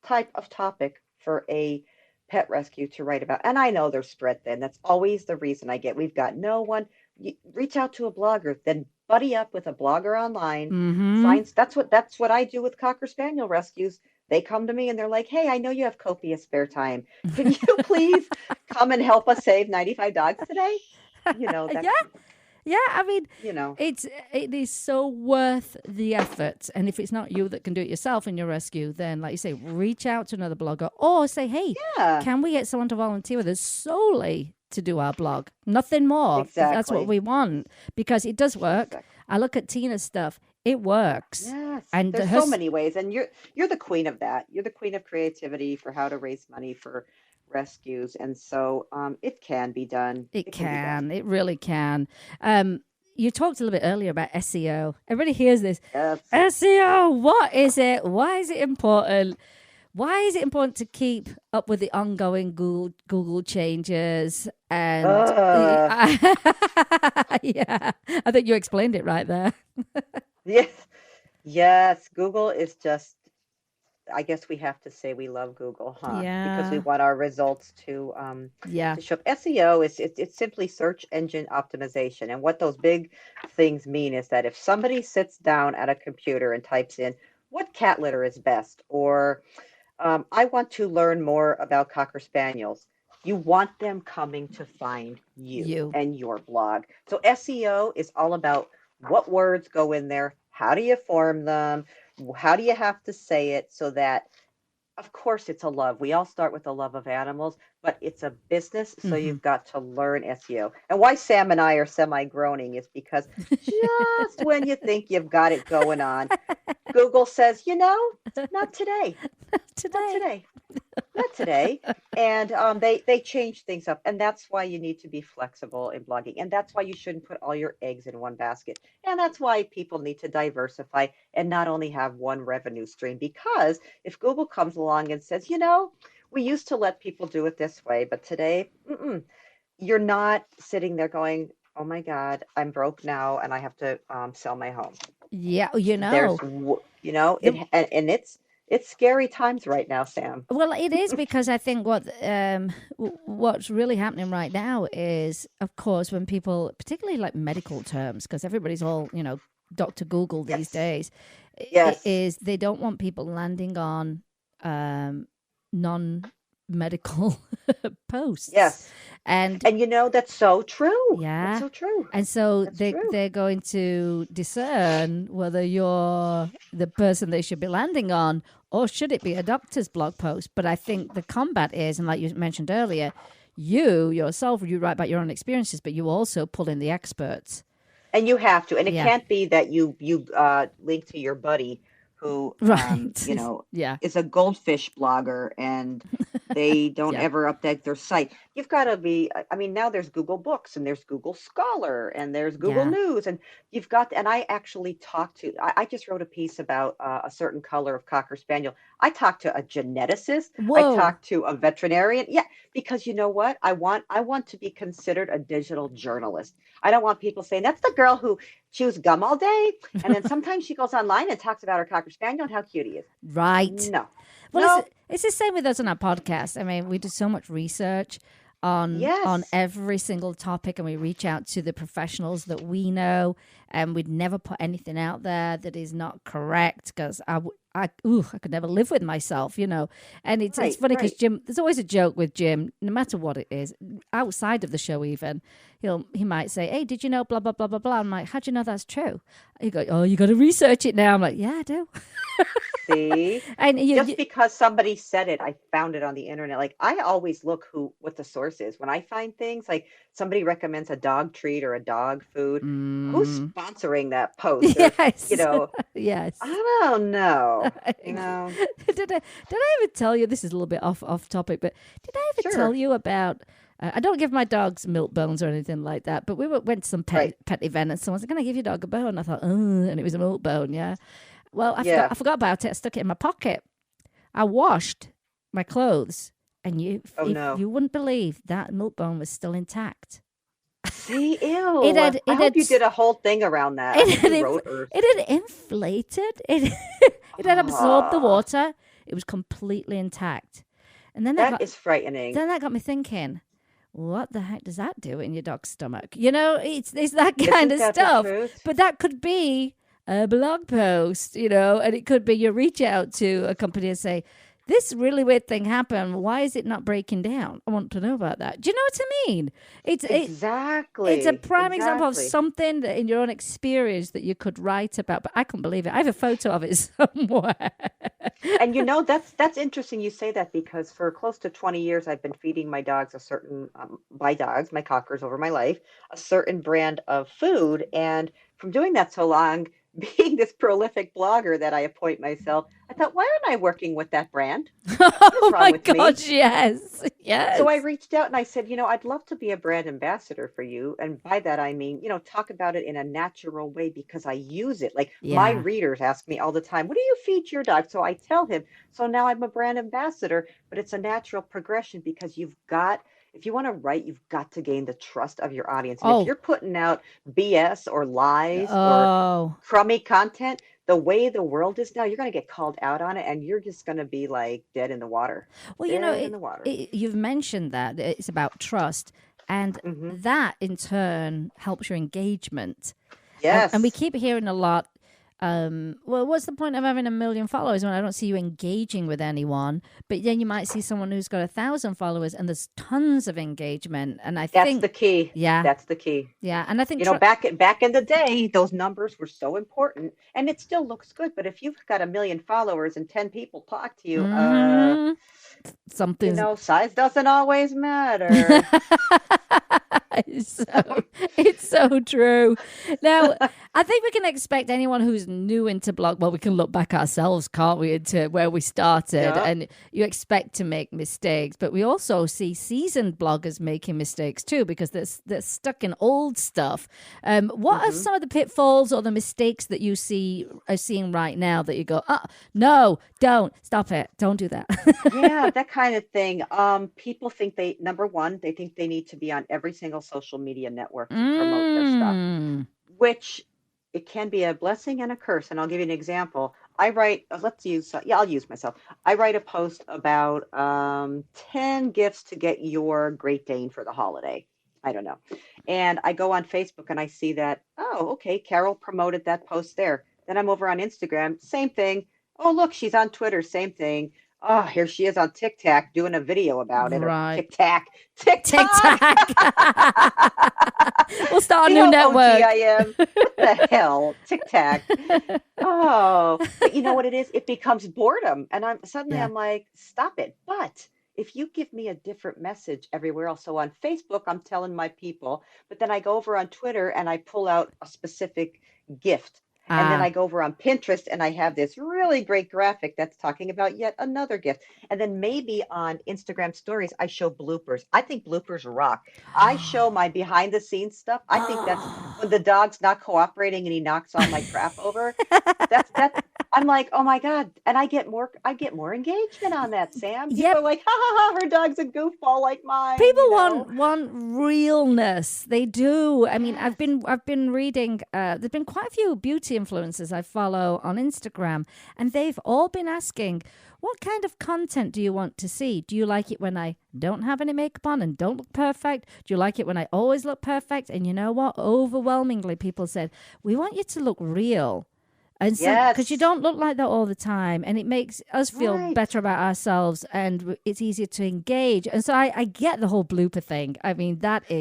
type of topic for a pet rescue to write about. And I know they're spread thin. That's always the reason I get. We've got no one. Reach out to a blogger, then buddy up with a blogger online. That's what I do with Cocker Spaniel rescues. They come to me and they're like, hey, I know you have copious spare time. Can you please come and help us save 95 dogs today? Yeah, I mean, it is so worth the effort. And if it's not you that can do it yourself in your rescue, then, like you say, reach out to another blogger, or say, hey, can we get someone to volunteer with us solely to do our blog? Nothing more. Exactly. That's what we want, because it does work. Exactly. I look at Tina's stuff. It works. Yes, and there's so many ways. And you're the queen of that. You're the queen of creativity for how to raise money for rescues, and so it can be done. It really can. You talked a little bit earlier about SEO. Everybody hears this. Yes. SEO, what is it? Why is it important? Why is it important to keep up with the ongoing Google changes? And yeah, I think you explained it right there. Yes. Google is just, I guess we have to say we love Google, huh? Yeah. Because we want our results to show up. SEO it's simply search engine optimization. And what those big things mean is that if somebody sits down at a computer and types in what cat litter is best, or I want to learn more about Cocker Spaniels, you want them coming to find you and your blog. So SEO is all about what words go in there, how do you form them, how do you have to say it, so that, of course, it's a love. We all start with a love of animals, but it's a business, so you've got to learn SEO. And why Sam and I are semi-groaning is because just when you think you've got it going on, Google says, not today. Not today. not today. And they change things up. And that's why you need to be flexible in blogging. And that's why you shouldn't put all your eggs in one basket. And that's why people need to diversify and not only have one revenue stream. Because if Google comes along and says, we used to let people do it this way, but today, you're not sitting there going, oh my God, I'm broke now and I have to sell my home. Yeah, There's, and it's scary times right now, Sam. Well, it is because I think what's really happening right now is, of course, when people, particularly like medical terms, because everybody's all, Dr. Google these days, is they don't want people landing on non-medical posts. Yes. And that's so true. Yeah. That's so true. And so they're going to discern whether you're the person they should be landing on, or should it be a doctor's blog post. But I think the combat is, and like you mentioned earlier, you yourself, you write about your own experiences, but you also pull in the experts. And you have to. And it can't be that you link to your buddy who, is a goldfish blogger and they don't ever update their site. You've got to be, now there's Google Books and there's Google Scholar and there's Google News. And you've got, and I actually I just wrote a piece about a certain color of Cocker Spaniel. I talked to a geneticist. Whoa. I talked to a veterinarian. Yeah, because you know what? I want to be considered a digital journalist. I don't want people saying, that's the girl who chews gum all day. And then sometimes she goes online and talks about her Cocker Spaniel and how cute he is. Right. No. Well, it's the same with us on our podcast. I mean, we do so much research on every single topic, and we reach out to the professionals that we know, and we'd never put anything out there that is not correct, because I could never live with myself, And it's funny because Jim, there's always a joke with Jim, no matter what it is, outside of the show even, he might say, hey, did you know blah, blah, blah, blah, blah. I'm like, how'd you know that's true? He go, oh, you got to research it now. I'm like, yeah, I do. See? And just because somebody said it, I found it on the internet. Like, I always look what the source is. When I find things, like somebody recommends a dog treat or a dog food, who's sponsoring that post? Yes. Or, yes. I don't know. Did I ever tell you, this is a little bit off topic, but did I ever tell you about, I don't give my dogs milk bones or anything like that, but we went to some pet event and someone said, can I give your dog a bone? I thought, and it was a milk bone, yeah. Well, I forgot about it. I stuck it in my pocket. I washed my clothes, and you wouldn't believe that milk bone was still intact. See, ew. I hope you did a whole thing around that. It had inflated. It had absorbed the water. It was completely intact. And then that is frightening. Then that got me thinking, what the heck does that do in your dog's stomach? It's that kind of stuff. But that could be a blog post, and it could be you reach out to a company and say, this really weird thing happened. Why is it not breaking down? I want to know about that. Do you know what I mean? Exactly. It's a prime example of something that in your own experience that you could write about, but I couldn't believe it. I have a photo of it somewhere. And that's interesting you say that, because for close to 20 years, I've been feeding my dogs a certain, my Cockers over my life, a certain brand of food. And from doing that so long, being this prolific blogger that I appoint myself, I thought, why aren't I working with that brand? Oh my gosh, yes. So I reached out and I said, I'd love to be a brand ambassador for you. And by that, I mean, talk about it in a natural way, because I use it. Like my readers ask me all the time, what do you feed your dog? So I tell him, so now I'm a brand ambassador, but it's a natural progression, because if you want to write, you've got to gain the trust of your audience. And if you're putting out BS or lies or crummy content, the way the world is now, you're going to get called out on it, and you're just going to be like dead in the water. Well, you've mentioned that it's about trust, and that in turn helps your engagement. Yes. And we keep hearing a lot. Well, what's the point of having 1 million followers when I don't see you engaging with anyone? But then you might see someone who's got 1,000 followers and there's tons of engagement. And I think that's the key. Yeah, that's the key. Yeah, and I think back in the day, those numbers were so important, and it still looks good. But if you've got 1 million followers and 10 people talk to you, something, size doesn't always matter. It's so true. Now, I think we can expect anyone who's new into blog. Well, we can look back ourselves, can't we, into where we started, and you expect to make mistakes. But we also see seasoned bloggers making mistakes too, because they're stuck in old stuff. What are some of the pitfalls or the mistakes that you are seeing right now that you go, oh, no, don't stop it, don't do that? Yeah, that kind of thing. People think number one, they think they need to be on every single social media network to promote their stuff, which it can be a blessing and a curse. And I'll give you an example. I write, I'll use myself. I write a post about 10 gifts to get your Great Dane for the holiday. I don't know. And I go on Facebook and I see that, oh, okay, Carol promoted that post there. Then I'm over on Instagram, same thing. Oh, look, she's on Twitter, same thing. Oh, here she is on TikTok doing a video about it. Right. TikTok. We'll start a new network. I am. What the hell? TikTok. Oh, but you know what it is? It becomes boredom. And I'm like, stop it. But if you give me a different message everywhere else, so on Facebook, I'm telling my people, but then I go over on Twitter and I pull out a specific gift. And then I go over on Pinterest and I have this really great graphic that's talking about yet another gift. And then maybe on Instagram stories, I show bloopers. I think bloopers rock. I show my behind the scenes stuff. I think that's when the dog's not cooperating and he knocks all my crap over. That's I'm like, oh my God. And I get more engagement on that, Sam. People are like, ha ha ha, her dog's a goofball like mine. People want realness. They do. I mean, I've been reading, there's been quite a few beauty influencers I follow on Instagram, and they've all been asking, what kind of content do you want to see? Do you like it when I don't have any makeup on and don't look perfect? Do you like it when I always look perfect? And you know what? Overwhelmingly, people said, we want you to look real. And so, because you don't look like that all the time, and it makes us feel better about ourselves, and it's easier to engage. And so I get the whole blooper thing. I mean, that's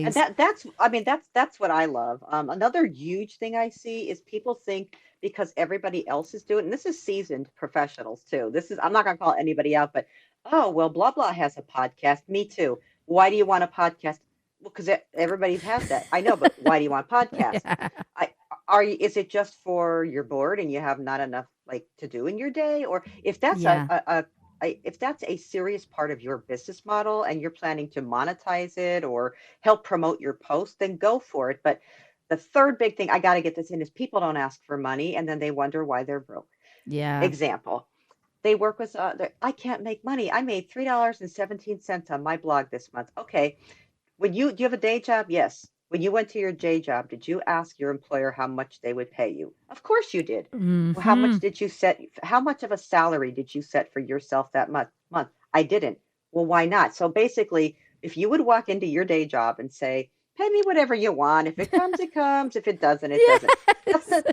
what I love. Another huge thing I see is people think because everybody else is doing it, and this is seasoned professionals too. I'm not going to call anybody out, but oh, well, blah, blah has a podcast. Me too. Why do you want a podcast? Well, because everybody has that. I know, but why do you want a podcast? Is it just for you're bored and you have not enough to do in your day? Or if that's if that's a serious part of your business model and you're planning to monetize it or help promote your post, then go for it. But the third big thing I got to get this in is people don't ask for money and then they wonder why they're broke. Yeah. Example. They work with, I can't make money. I made $3.17 on my blog this month. Okay. Do you have a day job? Yes. When you went to your day job, did you ask your employer how much they would pay you? Of course you did. Mm-hmm. Well, how much did you set? How much of a salary did you set for yourself that month? I didn't. Well, why not? So basically, if you would walk into your day job and say, pay me whatever you want. If it comes, it comes. If it doesn't, it doesn't.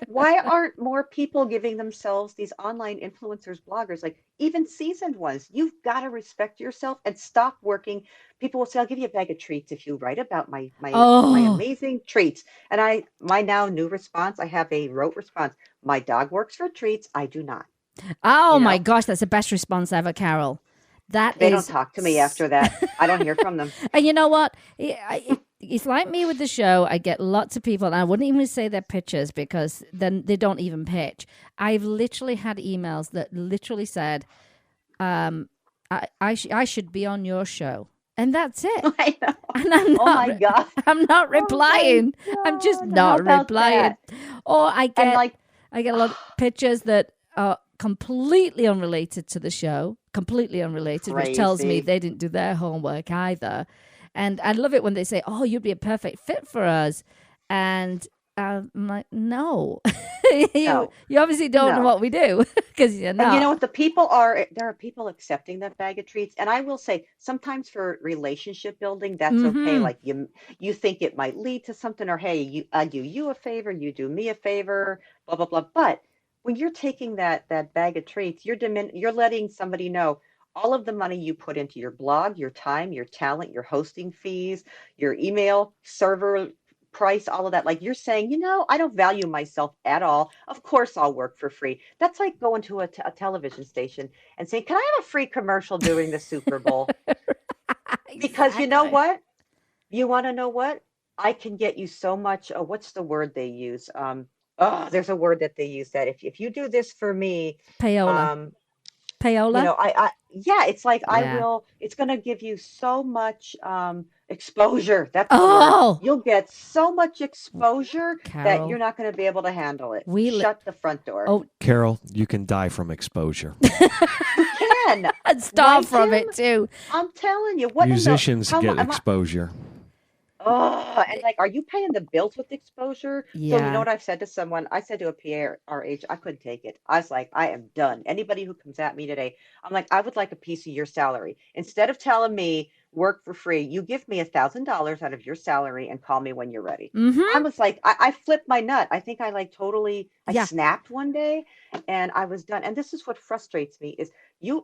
Why aren't more people giving themselves these online influencers, bloggers, even seasoned ones? You've got to respect yourself and stop working. People will say, I'll give you a bag of treats if you write about my amazing treats. And my now new response, I have a rote response. My dog works for treats. I do not. Oh my gosh, that's the best response ever, Carol. They don't talk to me after that. I don't hear from them. And you know what? It's like me with the show. I get lots of people, and I wouldn't even say they're pitchers because then they don't even pitch. I've literally had emails that literally said, I should be on your show. And that's it. I know. And I'm not, oh my God. I'm not replying. I'm just not replying. That? Or I get a lot of pictures that are completely unrelated to the show, completely unrelated, Crazy. Which tells me they didn't do their homework either. And I love it when they say, oh, you'd be a perfect fit for us. And I'm like, no. you obviously don't know what we do because you're not. And you know what the people are? There are people accepting that bag of treats. And I will say sometimes for relationship building, that's okay. Like you think it might lead to something or, hey, I do you a favor, you do me a favor, blah, blah, blah. But when you're taking that bag of treats, you're letting somebody know all of the money you put into your blog, your time, your talent, your hosting fees, your email server price, all of that. Like you're saying, I don't value myself at all. Of course I'll work for free. That's like going to a television station and saying, can I have a free commercial during the Super Bowl? Exactly. Because you know what? You want to know what? I can get you so much. What's the word they use? There's a word that they use that if you do this for me, Payola. um, Payola? yeah, it's like Yeah. it's going to give you so much exposure. That's the word. Oh, You'll get so much exposure that you're Carol. not going to be able to handle it. We li- Shut the front door. Oh, Carol, you can die from exposure. You can. and starve Right, from Jim? it too. I'm telling you. What Musicians how get am I? exposure. Oh, and like, are you paying the bills with exposure? So you know Yeah. what I've said to someone? I said to a PA our age, I couldn't take it. I was like, I am done. Anybody who comes at me today, I'm like, I would like a piece of your salary. Instead of telling me work for free, you give me $1,000 out of your salary and call me when you're ready. I Mm-hmm. was like, I flipped my nut. I think I like totally, I Yeah. snapped one day and I was done. And this is what frustrates me is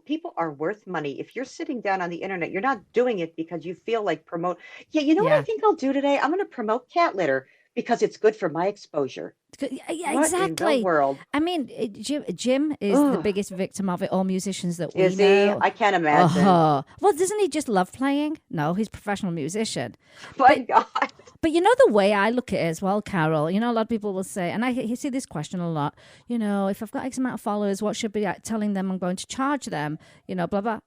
people are worth money. If you're sitting down on the internet, you're not doing it because you feel like promote. Yeah, you know what I Yeah. think I'll do today? I'm going to promote cat litter because it's good for my exposure. Yeah, What in the exactly. world? I mean, Jim is the Ugh, biggest victim of it. All musicians that we is he? know. I can't imagine. Well, doesn't he just love playing? No, he's a professional musician. My But God. but you know the way I look at it as well, Carol. You know, a lot of people will say, and I see this question a lot. You know, if I've got X amount of followers, what should be telling them I'm going to charge them? You know, blah blah.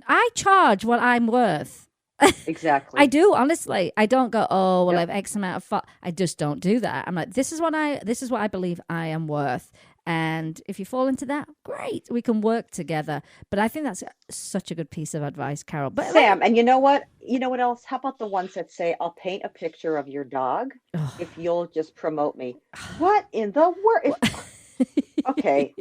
I charge what I'm worth. Exactly. I do, honestly. I don't go, oh, well, I Yep. have X amount of I just don't do that. I'm like, this is what I believe I am worth. And if you fall into that, great, we can work together. But I think that's such a good piece of advice, Carol. But Sam, and you know what? You know what else? How about the ones that say, I'll paint a picture of your dog if you'll just promote me? What in the world? Okay,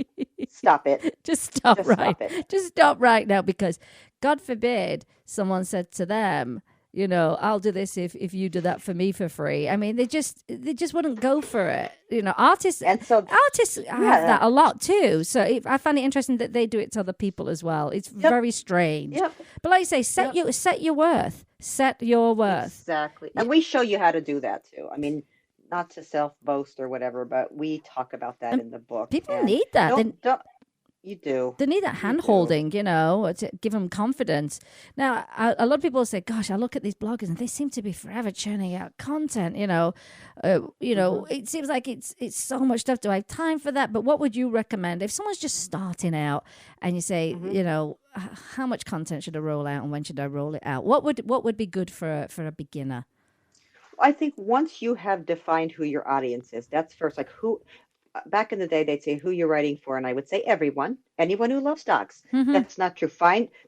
stop it. just stop Just right. stop it. Just stop right now, because God forbid someone said to them, you know, I'll do this if you do that for me for free. I mean, they just wouldn't go for it. You know, artists And so, have that a lot too. So I find it interesting that they do it to other people as well. It's very strange. yep. But like you say, set your worth. Set your worth. Exactly. And we show you how to do that too. I mean, not to self boast or whatever, but we talk about that in the book. People And need that. you do. They need that hand holding, you know, to give them confidence. Now, a lot of people say, gosh, I look at these bloggers and they seem to be forever churning out content, you know. It seems like it's so much stuff. Do I have time for that? But what would you recommend if someone's just starting out and you say, you know, how much content should I roll out and when should I roll it out? What would be good for a beginner? I think once you have defined who your audience is, that's first. Like who, back in the day, they'd say who you're writing for, and I would say anyone who loves dogs. Mm-hmm. That's not true.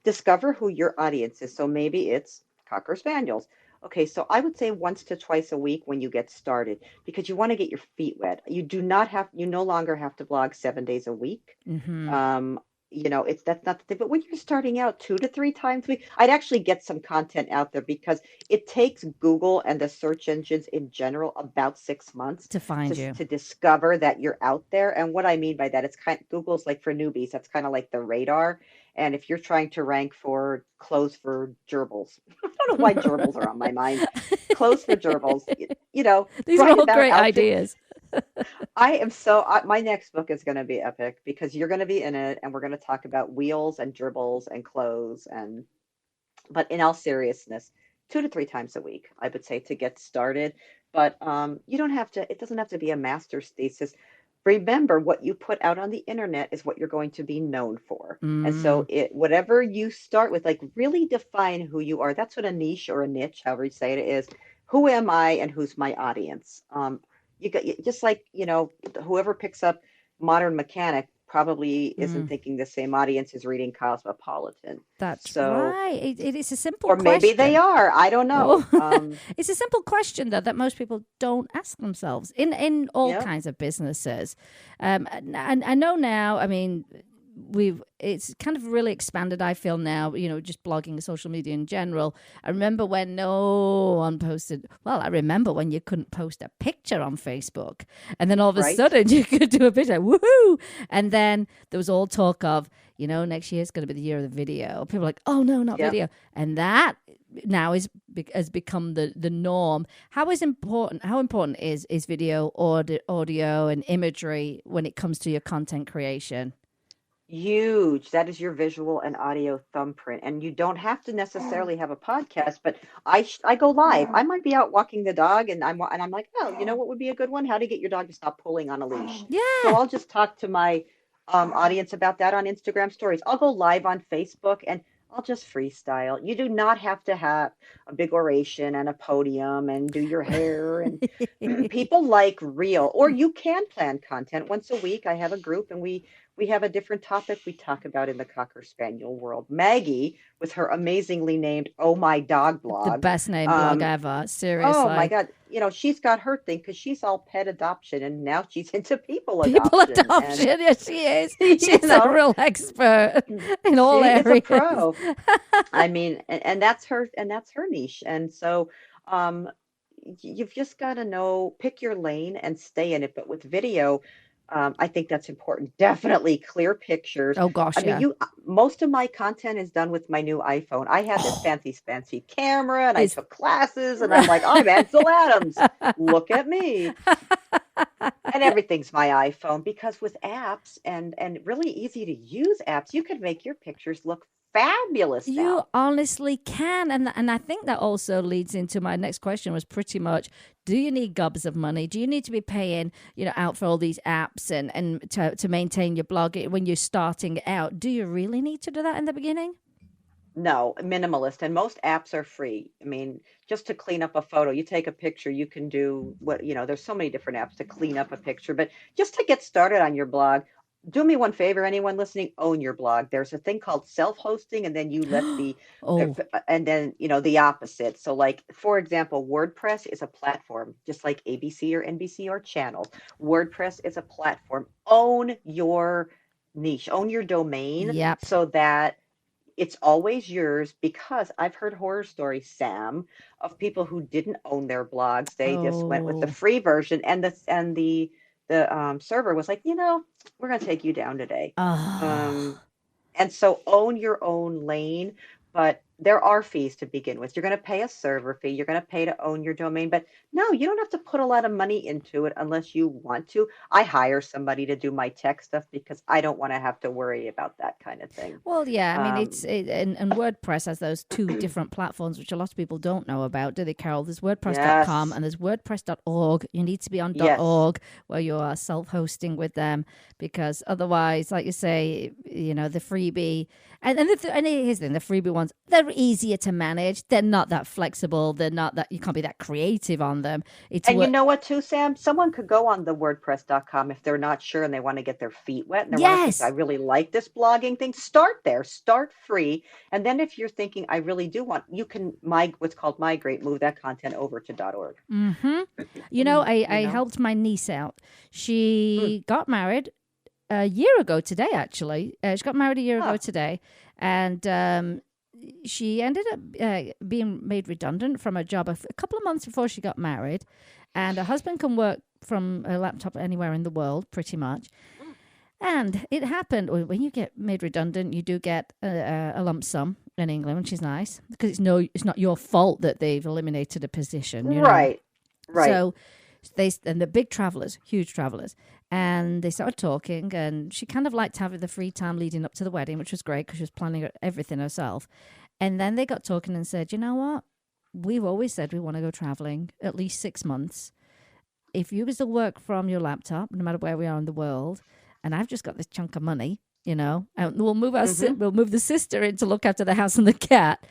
Discover who your audience is. So maybe it's Cocker Spaniels. Okay, so I would say once to twice a week when you get started, because you want to get your feet wet. You no longer have to blog 7 days a week. Mm-hmm. That's not the thing. But when you're starting out 2 to 3 times a week, I'd actually get some content out there because it takes Google and the search engines in general about 6 months To find you. to discover that you're out there. And what I mean by that, Google's like for newbies. That's kind of like the radar. And if you're trying to rank for clothes for gerbils, I don't know why gerbils are on my mind. Clothes for gerbils, These are write all about great outfits. ideas. My next book is going to be epic because you're going to be in it and we're going to talk about wheels and gerbils and clothes but in all seriousness, 2 to 3 times a week, I would say, to get started. But it doesn't have to be a master's thesis. Remember, what you put out on the internet is what you're going to be known for. And so whatever you start with, like really define who you are. That's what a niche or a niche, however you say it, is. Who am I and who's my audience? Just like, whoever picks up Modern Mechanic probably isn't thinking the same audience is reading Cosmopolitan. That's So, right. It is a simple or question. maybe they are. I don't know. It's a simple question, though, that most people don't ask themselves in all Yep. kinds of businesses. And I know now, I mean, it's kind of really expanded, I feel now, just blogging and social media in general. I remember when no one posted, I remember when you couldn't post a picture on Facebook, and then all of a Right. sudden you could do a picture, woohoo! And then there was all talk of, next year is going to be the year of the video. People are like, oh no, not Yep. video. And that now has become the norm. How important is video, audio and imagery when it comes to your content creation? Huge. That is your visual and audio thumbprint. And you don't have to necessarily have a podcast, but I go live. I might be out walking the dog and I'm like, oh, you know what would be a good one? How to get your dog to stop pulling on a leash. Yeah. So I'll just talk to my audience about that on Instagram stories. I'll go live on Facebook and I'll just freestyle. You do not have to have a big oration and a podium and do your hair. And people like real, or you can plan content once a week. I have a group and we have a different topic we talk about in the Cocker Spaniel world. Maggie, with her amazingly named Oh My Dog blog. The best named blog ever. Seriously. Oh my God. You know, she's got her thing because she's all pet adoption and now she's into people adoption. People adoption, yes, she is. She's a real expert in all areas. She's a pro. I mean, and that's her niche. And so you've just got to pick your lane and stay in it. But with video, I think that's important. Definitely clear pictures. Oh gosh, I mean, most of my content is done with my new iPhone. I had this fancy camera, and I took classes, and I'm like, I'm Ansel Adams. Look at me. And everything's my iPhone, because with apps and really easy to use apps, you could make your pictures look fabulous now. You honestly can. And I think that also leads into my next question, was pretty much, do you need gobs of money? Do you need to be paying, out for all these apps and to maintain your blog when you're starting out? Do you really need to do that in the beginning? No, minimalist. And most apps are free. I mean, just to clean up a photo, you take a picture, you can do there's so many different apps to clean up a picture. But just to get started on your blog, do me one favor, anyone listening, own your blog. There's a thing called self-hosting, and then you let and then, the opposite. So like, for example, WordPress is a platform, just like ABC or NBC or channels. WordPress is a platform. Own your niche, own your domain, so that it's always yours, because I've heard horror stories, Sam, of people who didn't own their blogs. They just went with the free version, and the server was like, we're going to take you down today. And so own your own lane, but there are fees to begin with. You're going to pay a server fee. You're going to pay to own your domain. But no, you don't have to put a lot of money into it unless you want to. I hire somebody to do my tech stuff because I don't want to have to worry about that kind of thing. Well, yeah, I mean, and WordPress has those two different platforms, which a lot of people don't know about, do they, Carol? There's WordPress.com and there's WordPress.org. You need to be on .org where you are self-hosting with them, because otherwise, like you say, the freebie, and here's the thing, the freebie ones, they're easier to manage. They're not that flexible. They're not that, you can't be that creative on them. You know what, too, Sam? Someone could go on the WordPress.com if they're not sure and they want to get their feet wet. And I really like this blogging thing. Start there. Start free. And then if you're thinking, I really do want, you can what's called migrate, move that content over to .org. Mm-hmm. I helped my niece out. She got married a year ago today, actually. She got married a year ago today. And she ended up being made redundant from her job a couple of months before she got married. And her husband can work from a laptop anywhere in the world, pretty much. And it happened, when you get made redundant, you do get a lump sum in England, which is nice, because it's not your fault that they've eliminated a position. Right. So and they're big travelers, huge travelers. And they started talking, and she kind of liked having the free time leading up to the wedding, which was great because she was planning everything herself. And then they got talking and said, you know what? We've always said we want to go traveling at least 6 months. If you still work from your laptop, no matter where we are in the world, and I've just got this chunk of money, and we'll move we'll move the sister in to look after the house and the cat.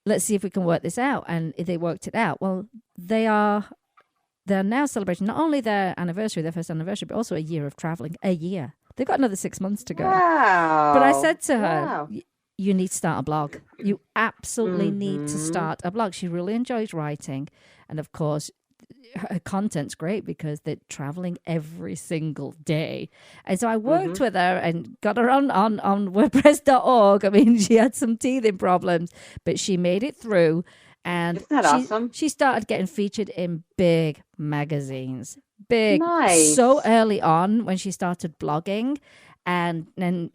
Let's see if we can work this out. And they worked it out. Well, they're now celebrating not only their first anniversary, but also a year of traveling. A year. They've got another 6 months to go. Wow. But I said to her, you need to start a blog. You absolutely need to start a blog. She really enjoys writing. And of course, her content's great because they're traveling every single day. And so I worked with her and got her on WordPress.org. I mean, she had some teething problems, but she made it through. And isn't that awesome? She started getting featured in big magazines. Nice. So early on when she started blogging, and then,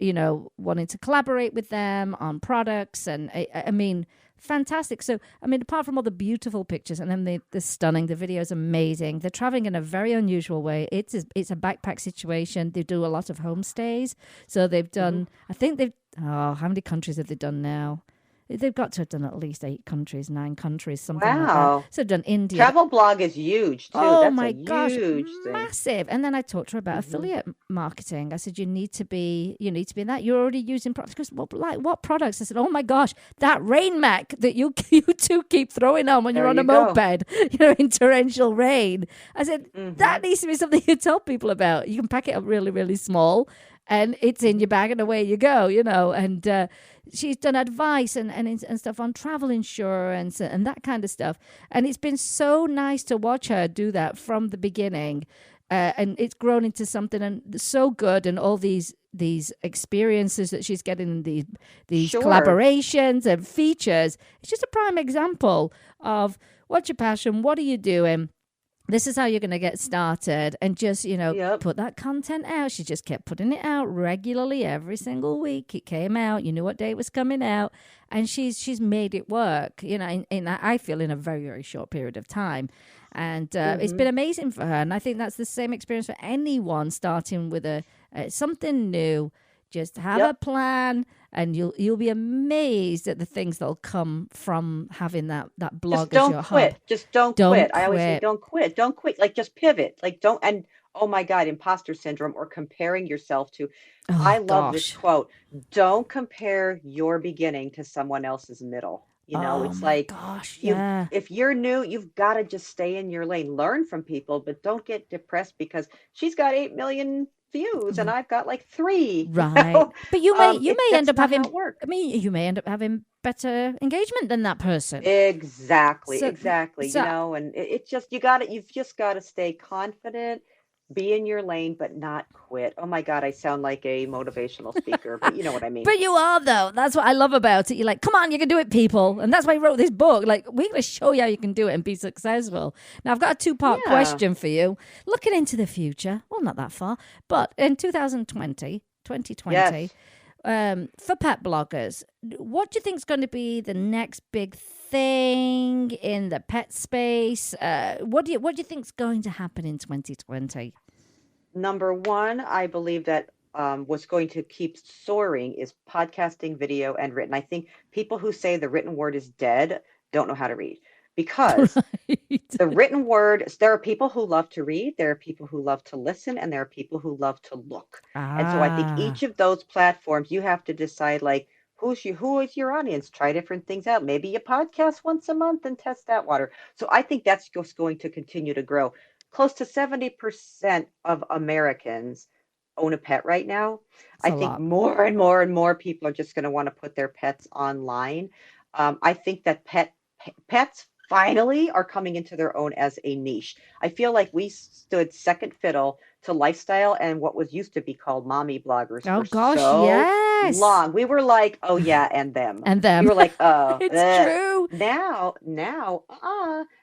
wanting to collaborate with them on products. And I mean, fantastic. So, I mean, apart from all the beautiful pictures, and then they're stunning, the video is amazing. They're traveling in a very unusual way. It's a backpack situation. They do a lot of homestays. So they've done, I think how many countries have they done now? They've got to have done at least 8 countries, 9 countries, something like that. So done India. Travel blog is huge too. Oh That's my a gosh, huge thing. massive! And then I talked to her about affiliate marketing. I said, you need to be in that. You're already using products. Because what products? I said, oh my gosh, that rain mac that you two keep throwing on when you're on a moped, in torrential rain. I said that needs to be something you tell people about. You can pack it up really, really small. And it's in your bag and away you go, And she's done advice and stuff on travel insurance and that kind of stuff. And it's been so nice to watch her do that from the beginning. And it's grown into something and so good. And all these experiences that she's getting, these collaborations and features. It's just a prime example of what's your passion? What are you doing? This is how you're going to get started, and just, put that content out. She just kept putting it out regularly every single week. It came out. You knew what day it was coming out, and she's made it work, I feel in a very, very short period of time. And it's been amazing for her. And I think that's the same experience for anyone starting with something new. Just have a plan, and you'll be amazed at the things that'll come from having that blog as your hub. Just don't quit. I always say don't quit. Don't quit. Like, just pivot. Like, don't. And oh my God, imposter syndrome or comparing yourself to. I love this quote. Don't compare your beginning to someone else's middle. It's like, if you're new, you've got to just stay in your lane, learn from people, but don't get depressed because she's got 8 million views and I've got like 3. Right. But you may end up having, you may end up having better engagement than that person. Exactly. And it's just, you've just got to stay confident, be in your lane, but not quit. Oh my God, I sound like a motivational speaker, but you know what I mean. But you are, though. That's what I love about it. You're like, come on, you can do it, people. And that's why I wrote this book. Like, we're going to show you how you can do it and be successful. Now, I've got a 2-part question for you. Looking into the future, well, not that far, but in 2020, yes. For pet bloggers, what do you think is going to be the next big thing in the pet space? What do you think is going to happen in 2020? Number one, I believe that what's going to keep soaring is podcasting, video, and written. I think people who say the written word is dead don't know how to read. Because the written word, there are people who love to read, there are people who love to listen, and there are people who love to look. And so I think each of those platforms, you have to decide, like, who is your audience? Try different things out. Maybe you podcast once a month and test that water. So I think that's just going to continue to grow. Close to 70% of Americans own a pet right now. I think more and more and more people are just going to want to put their pets online. I think that pets finally are coming into their own as a niche. I feel like we stood second fiddle to lifestyle and what was used to be called mommy bloggers yes. long. We were like, oh yeah, and them. We were like, oh, it's true.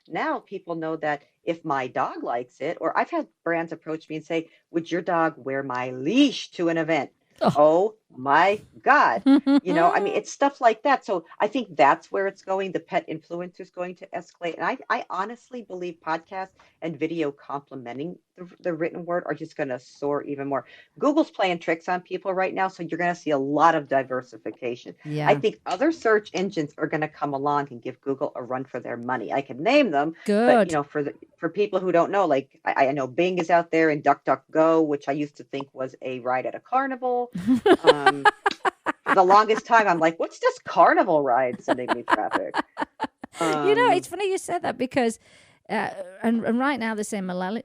Now people know that if my dog likes it, or I've had brands approach me and say, would your dog wear my leash to an event? Oh my God. It's stuff like that. So I think that's where it's going. The pet influencer is going to escalate. And I honestly believe podcast and video complementing the written word are just going to soar even more. Google's playing tricks on people right now. So you're going to see a lot of diversification. Yeah. I think other search engines are going to come along and give Google a run for their money. I can name them. Good. But, for people who don't know, like I know Bing is out there and DuckDuckGo, which I used to think was a ride at a carnival. For the longest time, I'm like, what's this carnival ride sending me traffic? It's funny you said that because, and right now they're saying can't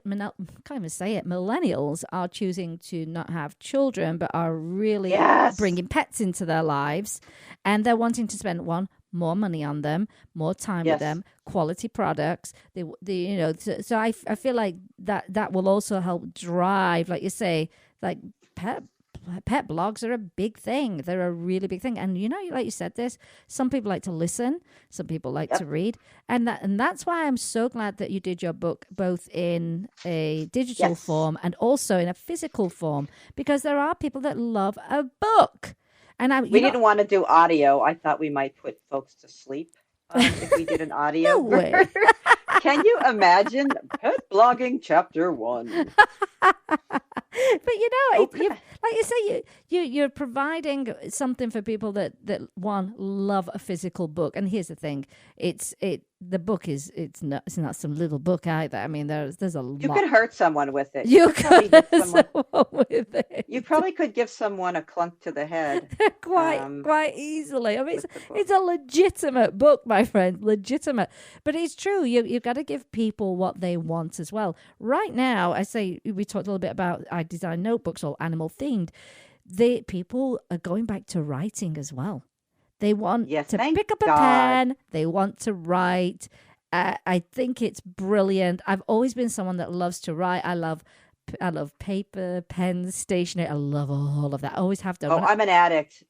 even say it. Millennials are choosing to not have children, but are really bringing pets into their lives, and they're wanting to spend more money on them, more time with them, quality products. So I feel like that will also help drive, like you say, like pet blogs are a big thing. They're a really big thing. And like you said this, some people like to listen, some people like to read. And that's why I'm so glad that you did your book both in a digital form and also in a physical form, because there are people that love a book. And we didn't want to do audio. I thought we might put folks to sleep. if we did an audio. No way. Can you imagine pet blogging chapter 1? But Okay. like you say, you're providing something for people that one love a physical book. And here's the thing: the book it's not some little book either. I mean, there's a lot. You could hurt someone with it. You probably could hit hurt someone with it. You probably could give someone a clunk to the head. quite easily. I mean, it's a legitimate book, my friend, legitimate. But it's true. You've got to give people what they want as well. Right now, I say we talked a little bit about I design notebooks all animal themed. People are going back to writing as well. They want to pick up a pen. They want to write. I think it's brilliant. I've always been someone that loves to write. I love paper, pens, stationery. I love all of that. I always have done. Oh, I'm an addict.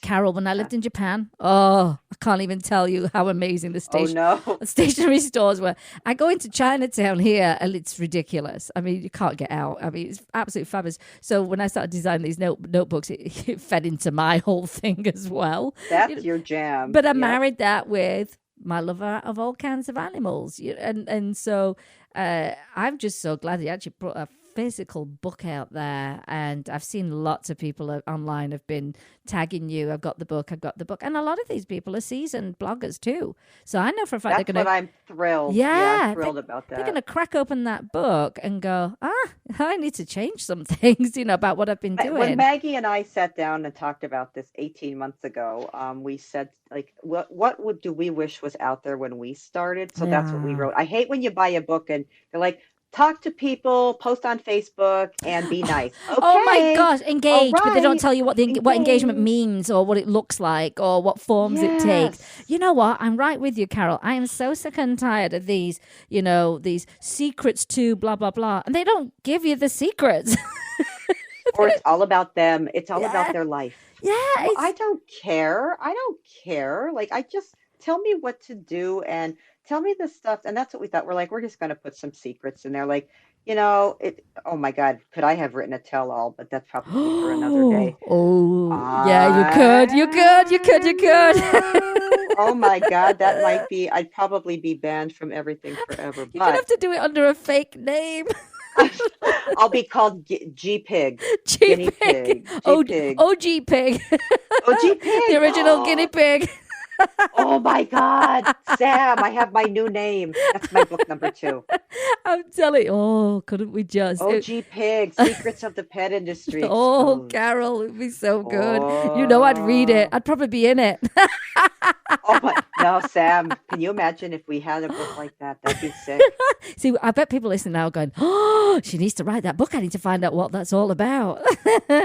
Carol, when I lived in Japan, I can't even tell you how amazing the stationery stores were. I go into Chinatown here and it's ridiculous. I mean, you can't get out. I mean, it's absolutely fabulous. So when I started designing these notebooks, it fed into my whole thing as well. That's your jam. But I married that with my love of all kinds of animals. And so I'm just so glad he actually brought a physical book out there, and I've seen lots of people online have been tagging you. I've got the book, and a lot of these people are seasoned bloggers too. So I know for a fact they're going to. I'm thrilled. Yeah, I'm thrilled about that. They're going to crack open that book and go, I need to change some things, about what I've been doing. When Maggie and I sat down and talked about this 18 months ago, we said, like, what do we wish was out there when we started? So that's what we wrote. I hate when you buy a book and they're like, talk to people, post on Facebook, and be nice. Okay. Oh my gosh, engage, but they don't tell you what engagement means or what it looks like or what forms it takes. You know what? I'm right with you, Carol. I am so sick and tired of these, these secrets to blah, blah, blah. And they don't give you the secrets. Or it's all about them. It's all about their life. Yeah. Well, I don't care. Like, I just tell me what to do and tell me the stuff. And that's what we thought. We're like, we're just going to put some secrets in there. Like, oh my God, could I have written a tell-all? But that's probably for another day. Yeah, you could. Oh my God, that might be, I'd probably be banned from everything forever. You're going to have to do it under a fake name. I'll be called G-Pig. Guinea pig. OG Pig. OG Pig. The original guinea pig. Oh my God, Sam, I have my new name. That's my book number 2. I'm telling you, couldn't we just? OG Pig, Secrets of the Pet Industry. Oh, Carol, it'd be so good. I'd read it. I'd probably be in it. No, Sam, can you imagine if we had a book like that? That'd be sick. See, I bet people listening now are going, she needs to write that book. I need to find out what that's all about.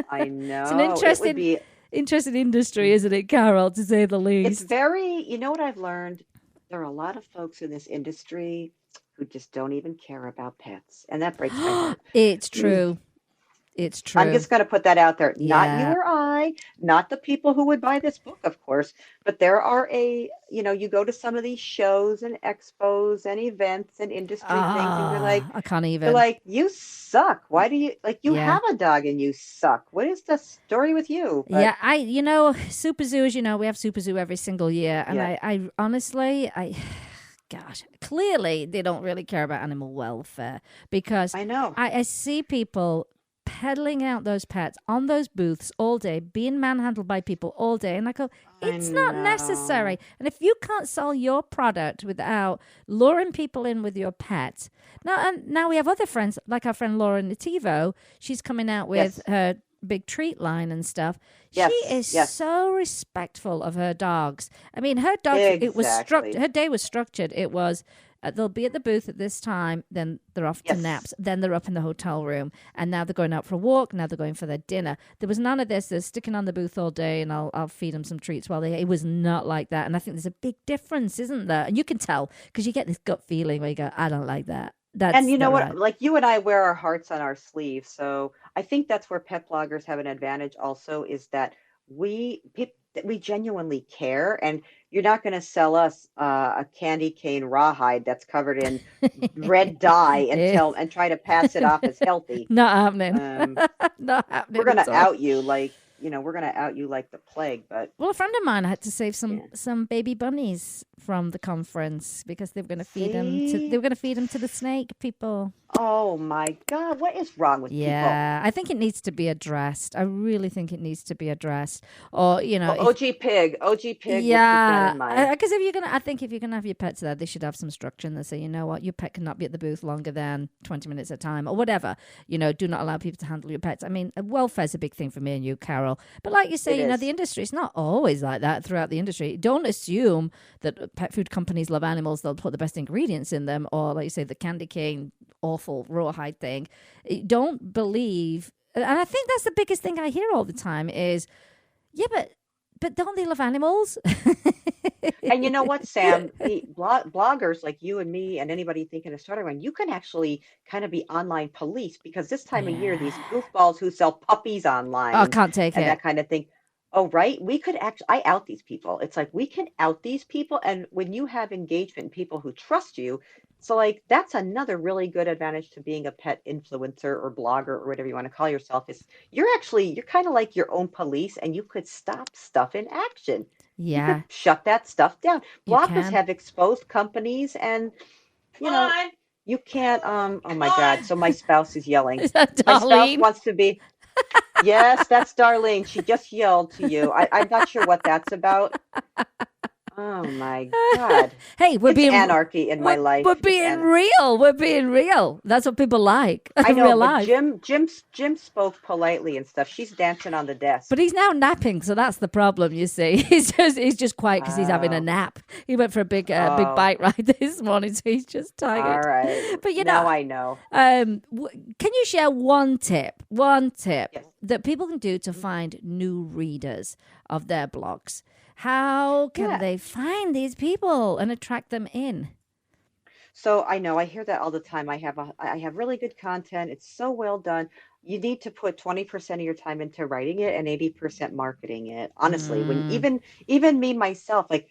I know. It's an interesting industry, isn't it, Carol, to say the least? It's very, what I've learned? There are a lot of folks in this industry who just don't even care about pets. And that breaks my heart. It's true. It's true. I'm just going to put that out there. Not you or I, not the people who would buy this book, of course, but there are you go to some of these shows and expos and events and industry things and you're like, I can't even. You're like, you suck. Why do you, have a dog and you suck. What is the story with you? But, Super Zoo, as you know, we have Super Zoo every single year. And I honestly, gosh, clearly they don't really care about animal welfare because I know. I see people peddling out those pets on those booths all day, being manhandled by people all day. And I go, it's not necessary. And if you can't sell your product without luring people in with your pet. Now we have other friends, like our friend Laura Nativo. She's coming out with her big treat line and stuff. Yes, she is so respectful of her dogs. I mean, her dogs, it was her day was structured. It was, they'll be at the booth at this time, then they're off to naps, then they're up in the hotel room, and now they're going out for a walk, now they're going for their dinner. There was none of this, they're sticking on the booth all day, and I'll feed them some treats while it was not like that. And I think there's a big difference, isn't there? And you can tell, because you get this gut feeling where you go, I don't like that. And you know what? Right. Like you and I wear our hearts on our sleeves. So I think that's where pet bloggers have an advantage also, is that we genuinely care, and you're not going to sell us a candy cane rawhide that's covered in red dye and try to pass it off as healthy. Not happening. Not happening. We're going to out you like, we're going to out you like the plague. But well, a friend of mine had to save some baby bunnies from the conference because they were going to feed them to the snake people. Oh my God, what is wrong with people? Yeah, I think it needs to be addressed. I really think it needs to be addressed. Or, OG Pig. Yeah, because if you're gonna have your pets there, they should have some structure and they say, you know what, your pet cannot be at the booth longer than 20 minutes at a time or whatever. Do not allow people to handle your pets. I mean, welfare's a big thing for me and you, Carol. But like you say, the industry, it's not always like that throughout the industry. Don't assume that pet food companies love animals, they'll put the best ingredients in them, or like you say, the candy cane awful rawhide thing. Don't believe, and I think that's the biggest thing I hear all the time is, yeah, but don't they love animals? And you know what, Sam? The bloggers like you and me and anybody thinking of starting one, you can actually kind of be online police because this time of year, these goofballs who sell puppies online, I can't take and that kind of thing. Oh, right. We could I out these people. It's like we can out these people. And when you have engagement, people who trust you, so like that's another really good advantage to being a pet influencer or blogger or whatever you want to call yourself is you're kind of like your own police and you could stop stuff in action. Yeah. You could shut that stuff down. Bloggers have exposed companies and, you can't, oh my God. So my spouse is yelling. Is that my Darlene? spouse wants to be. Yes, that's Darlene. She just yelled to you. I'm not sure what that's about. Oh my God! Hey, it's anarchy in my life. We're being real. We're being real. That's what people like. I know. Real but life. Jim spoke politely and stuff. She's dancing on the desk. But he's now napping, so that's the problem. You see, he's just quiet because he's having a nap. He went for a big bike ride this morning, so he's just tired. All right. But now I know. Can you share one tip that people can do to find new readers of their blogs? How can they find these people and attract them in? So I know I hear that all the time. I have really good content. It's so well done. You need to put 20% of your time into writing it and 80% marketing it. Honestly, when even me myself, like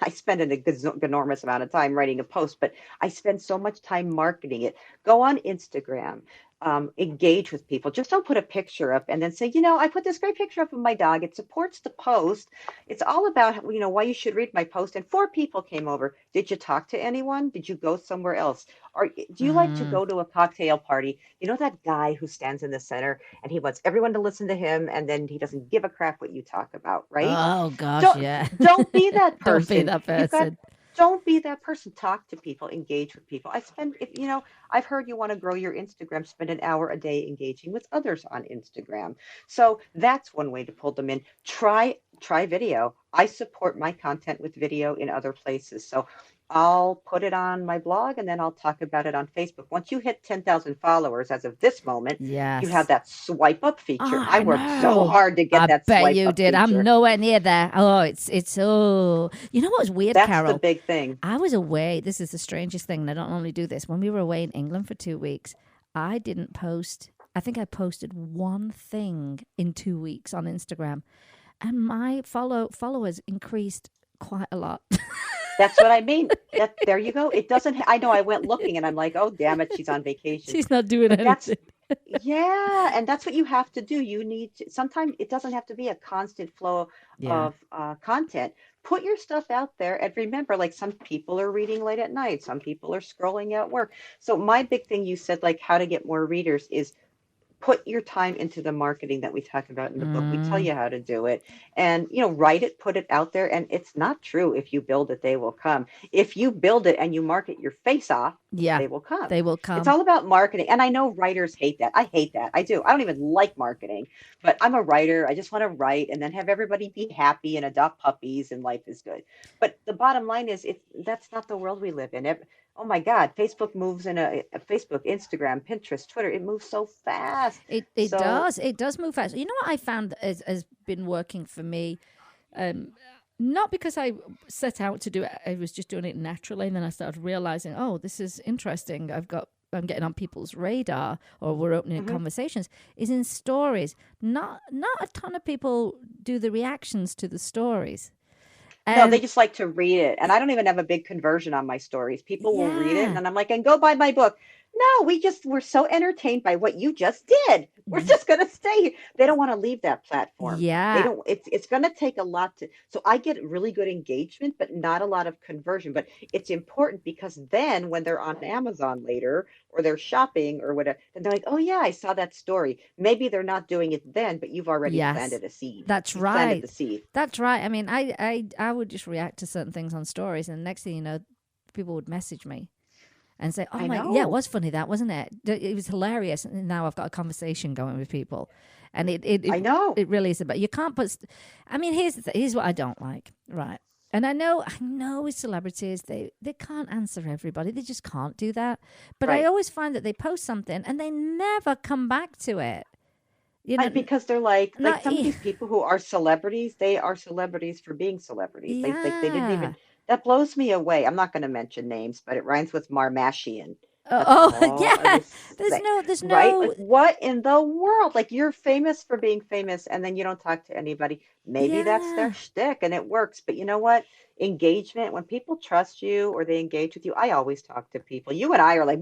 I spend an enormous amount of time writing a post, but I spend so much time marketing it. Go on Instagram. Engage with people. Just don't put a picture up and then say, I put this great picture up of my dog. It supports the post. It's all about, why you should read my post. And 4 people came over. Did you talk to anyone? Did you go somewhere else? Or do you like to go to a cocktail party? That guy who stands in the center and he wants everyone to listen to him and then he doesn't give a crap what you talk about, right? Oh, gosh, Don't be that person. Don't be that person. Don't be that person. Talk to people, engage with people. I've heard you want to grow your Instagram, spend an hour a day engaging with others on Instagram. So that's one way to pull them in. Try video. I support my content with video in other places. So I'll put it on my blog and then I'll talk about it on Facebook. Once you hit 10,000 followers as of this moment, you have that swipe up feature. I worked so hard to get that swipe up feature. I bet you did. I'm nowhere near there. Oh, it's you know what's weird, Carol? That's the big thing. I was away. This is the strangest thing. And I don't normally do this. When we were away in England for 2 weeks, I didn't post. I think I posted one thing in 2 weeks on Instagram. And my followers increased quite a lot. That's what I mean. There you go. It doesn't. I know. I went looking, and I'm like, oh, damn it, she's on vacation. She's not doing anything. Yeah, and that's what you have to do. You need to. Sometimes it doesn't have to be a constant flow of content. Put your stuff out there, and remember, like some people are reading late at night, some people are scrolling at work. So my big thing, you said, like how to get more readers is. Put your time into the marketing that we talk about in the book. We tell you how to do it and, write it, put it out there. And it's not true. If you build it, they will come. If you build it and you market your face off, they will come. They will come. It's all about marketing. And I know writers hate that. I hate that. I do. I don't even like marketing, but I'm a writer. I just want to write and then have everybody be happy and adopt puppies and life is good. But the bottom line is that's not the world we live in. Oh my God, Facebook moves in Facebook, Instagram, Pinterest, Twitter. It moves so fast. It does. It does move fast. You know what I found has been working for me? Not because I set out to do it. I was just doing it naturally. And then I started realizing, oh, this is interesting. I'm getting on people's radar or we're opening conversations is in stories. Not a ton of people do the reactions to the stories. No, they just like to read it. And I don't even have a big conversion on my stories. People will read it. And I'm like, and go buy my book. No, we're so entertained by what you just did. We're just going to stay here. They don't want to leave that platform. They Yeah. don't, it's going to take a lot so I get really good engagement, but not a lot of conversion. But it's important because then when they're on Amazon later or they're shopping or whatever, then they're like, oh yeah, I saw that story. Maybe they're not doing it then, but you've already planted a seed. That's You've planted right. the seed. That's right. I mean, I would just react to certain things on stories, and the next thing you know, people would message me and say, "Oh yeah, it was funny, that wasn't it? It was hilarious." And now I've got a conversation going with people, and I know it really is about. You can't put. I mean, here's what I don't like, right? And I know with celebrities, they can't answer everybody. They just can't do that. But I always find that they post something and they never come back to it. You know, because they're like some of these people who are celebrities, they are celebrities for being celebrities. Yeah. They didn't even. That blows me away. I'm not going to mention names, but it rhymes with Marmashian. Yeah. There's no. Right? Like, what in the world? Like, you're famous for being famous, and then you don't talk to anybody. Maybe that's their shtick, and it works. But you know what? Engagement, when people trust you or they engage with you, I always talk to people. You and I are like,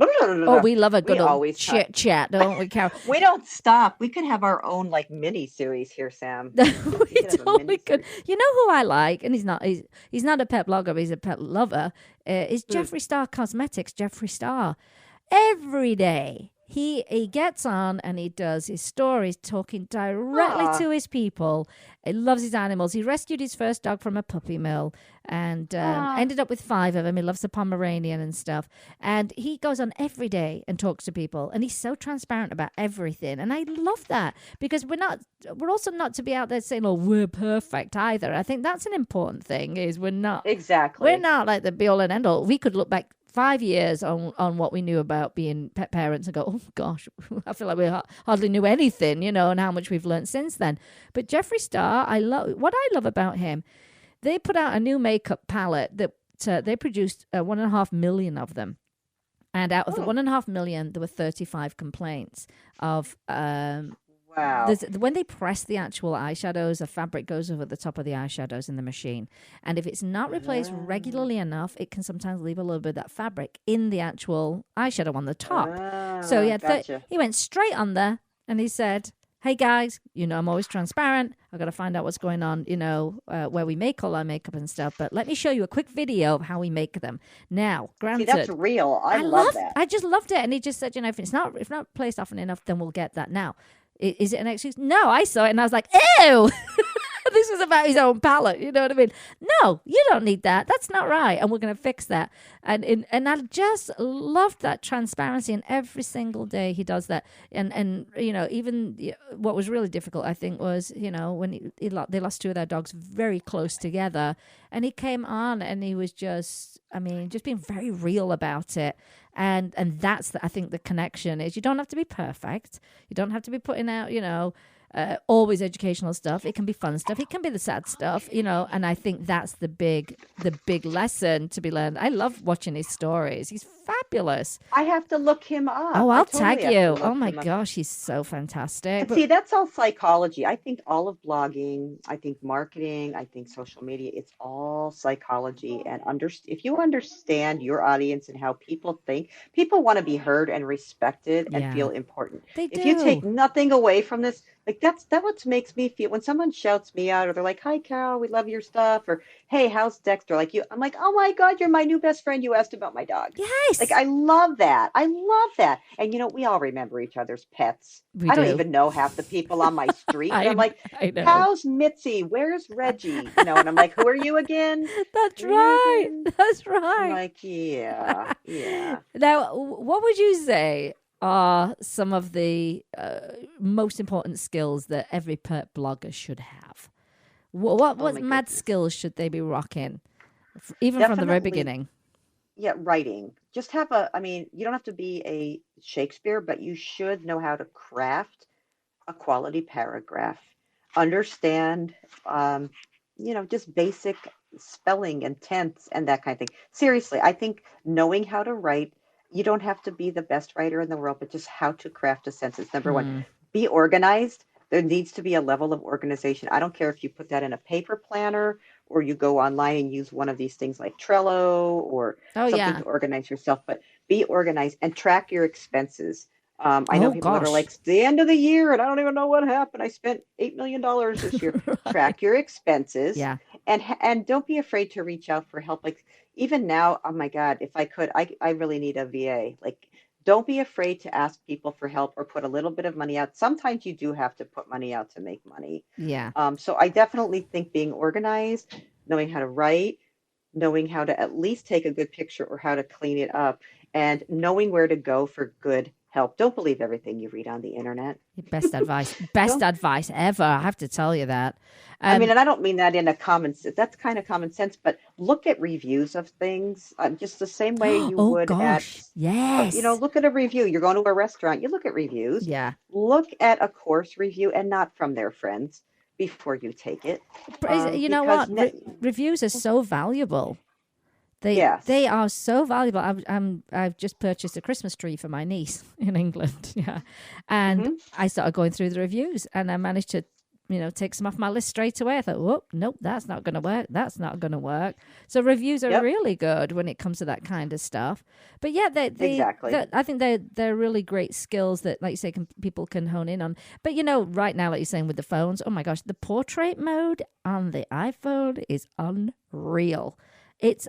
we love a good old chit chat, don't we, Carol? We don't stop. We could have our own like mini series here, Sam. We totally could. You know who I like, and he's not a pet blogger, but he's a pet lover. Is Jeffree Star Cosmetics. Jeffree Star, every day he gets on and he does his stories talking directly to his people. He loves his animals. He rescued his first dog from a puppy mill and ended up with 5 of them. He loves the Pomeranian and stuff. And he goes on every day and talks to people. And he's so transparent about everything. And I love that because we're also not to be out there saying, oh, we're perfect either. I think that's an important thing is we're not. Exactly. We're not like the be all and end all. We could look back 5 years on what we knew about being pet parents and go, oh gosh, I feel like we hardly knew anything, and how much we've learned since then. But Jeffree Star, what I love about him, they put out a new makeup palette that they produced 1.5 million of them. And out of the 1.5 million, there were 35 complaints of wow. When they press the actual eyeshadows, a fabric goes over the top of the eyeshadows in the machine. And if it's not replaced regularly enough, it can sometimes leave a little bit of that fabric in the actual eyeshadow on the top. So he went straight on there and he said, hey guys, I'm always transparent. I've got to find out what's going on, where we make all our makeup and stuff. But let me show you a quick video of how we make them. Now, granted, that's real. I love that. I just loved it. And he just said, if it's not placed often enough, then we'll get that. Now, is it an excuse? No, I saw it and I was like, ew. This was about his own palette. You know what I mean? No, you don't need that. That's not right. And we're going to fix that. And I just loved that transparency. And every single day he does that. And even what was really difficult, I think, was, when they lost 2 of their dogs very close together. And he came on and he was just being very real about it. And that's, I think, the connection is you don't have to be perfect. You don't have to be putting out, always educational stuff. It can be fun stuff. It can be the sad stuff, and I think that's the big lesson to be learned. I love watching his stories. He's fabulous. I have to look him up. Oh, I'll tag you. Oh my gosh, he's so fantastic. But see, that's all psychology. I think all of blogging, I think marketing, I think social media, it's all psychology. And if you understand your audience and how people think, people want to be heard and respected and feel important. They do. If you take nothing away from this, like that's what makes me feel when someone shouts me out or they're like, hi Carol, we love your stuff, or hey, how's Dexter? Like you, I'm like, oh my God, you're my new best friend. You asked about my dog. Yes. Like I love that. And we all remember each other's pets. I don't even know half the people on my street. I'm like, how's Mitzi? Where's Reggie? And I'm like, who are you again? That's right. That's right. I'm like, yeah. Now, what would you say are some of the most important skills that every pet blogger should have? What mad skills should they be rocking, even from the very beginning? Yeah, writing. Just have you don't have to be a Shakespeare, but you should know how to craft a quality paragraph. Understand, just basic spelling and tense and that kind of thing. Seriously, I think knowing how to write, you don't have to be the best writer in the world, but just how to craft a sentence. Number one, be organized. There needs to be a level of organization. I don't care if you put that in a paper planner or you go online and use one of these things like Trello or something to organize yourself. But be organized and track your expenses. I know people that are like, it's the end of the year and I don't even know what happened. I spent $8 million this year. Right. Track your expenses. Yeah. And don't be afraid to reach out for help. Like even now, oh my God, if I could, I really need a VA. Like, don't be afraid to ask people for help or put a little bit of money out. Sometimes you do have to put money out to make money. Yeah. So I definitely think being organized, knowing how to write, knowing how to at least take a good picture or how to clean it up, and knowing where to go for good help. Don't believe everything you read on the internet. Best advice. Best advice ever. I have to tell you that. I mean, and I don't mean that in a common sense. That's kind of common sense, but look at reviews of things just the same way you would yes. Look at a review. You're going to a restaurant. You look at reviews. Yeah. Look at a course review and not from their friends before you take it. You know what? Reviews are so valuable. They are so valuable. I've just purchased a Christmas tree for my niece in England. Yeah. And I started going through the reviews and I managed to, take some off my list straight away. I thought, nope, that's not going to work. That's not going to work. So reviews are really good when it comes to that kind of stuff. But yeah, exactly. I think they're really great skills that, like you say, people can hone in on. But, right now, like you're saying with the phones, oh my gosh, the portrait mode on the iPhone is unreal.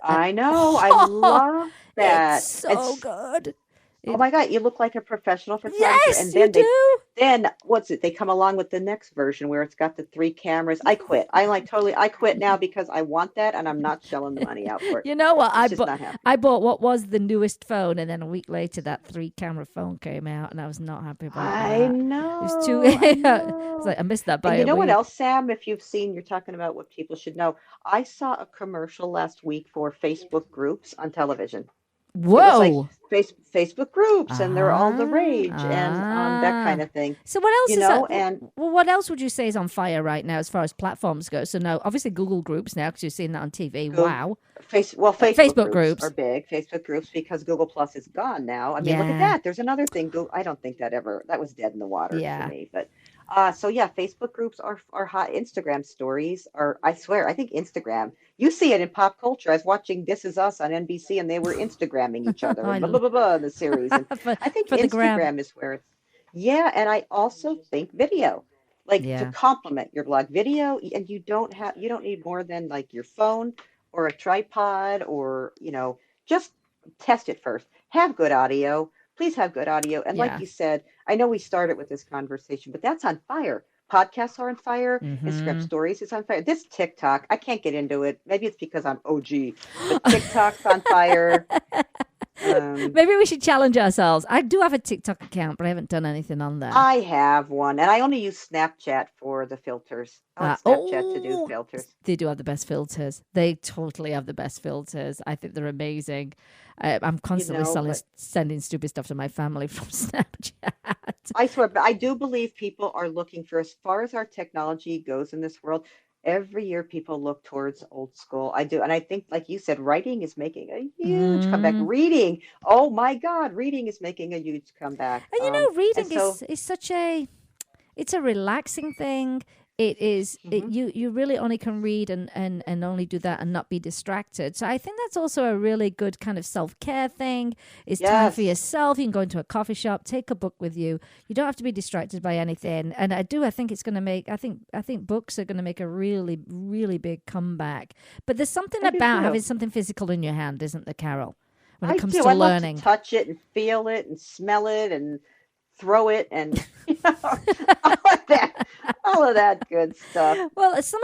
I know. I love that. It's so good. Oh my God, you look like a professional photographer. Yes, and then you do. Then what's it? They come along with the next version where it's got the 3 cameras. I quit. I quit now because I want that and I'm not shelling the money out for it. You know what? I bought what was the newest phone, and then a week later that 3-camera phone came out, and I was not happy about that. I know. It was too. It's like I missed that by. And you know what else, Sam? If you've seen, you're talking about what people should know. I saw a commercial last week for Facebook groups on television. Whoa! Like Facebook groups, and they're all the rage, and that kind of thing. So what else what else would you say is on fire right now as far as platforms go? So no, obviously Google Groups now because you've seen that on TV. Wow. Facebook groups are big. Facebook groups because Google Plus is gone now. I mean, look at that. There's another thing. I don't think that was dead in the water for me, but. Facebook groups are hot. Instagram stories are, I swear, I think Instagram, you see it in pop culture. I was watching This Is Us on NBC and they were Instagramming each other in the series. And I think Instagram is where it's, and I also think video, to complement your blog video. And you don't need more than like your phone or a tripod or, just test it first. Have good audio. Please have good audio. And like you said, I know we started with this conversation, but that's on fire. Podcasts are on fire. Instagram stories is on fire. This TikTok, I can't get into it. Maybe it's because I'm OG, but TikTok's on fire. Maybe we should challenge ourselves. I do have a TikTok account, but I haven't done anything on there. I have one, and I only use Snapchat for the filters. I want Snapchat to do filters. They do have the best filters. They totally have the best filters. I think they're amazing. I'm constantly sending stupid stuff to my family from Snapchat. I swear, but I do believe people are looking for, as far as our technology goes in this world, every year people look towards old school. I do. And I think, like you said, writing is making a huge comeback. Reading. Oh my God. Reading is making a huge comeback. And reading is such it's a relaxing thing. It is, you really only can read and only do that and not be distracted. So I think that's also a really good kind of self-care thing. It's time for yourself. You can go into a coffee shop, take a book with you. You don't have to be distracted by anything. And I think it's going to make, I think books are going to make a really, really big comeback. But there's something about having something physical in your hand, isn't there, Carol? When it comes to learning. Love to touch it and feel it and smell it and throw it and all of that good stuff. Well, some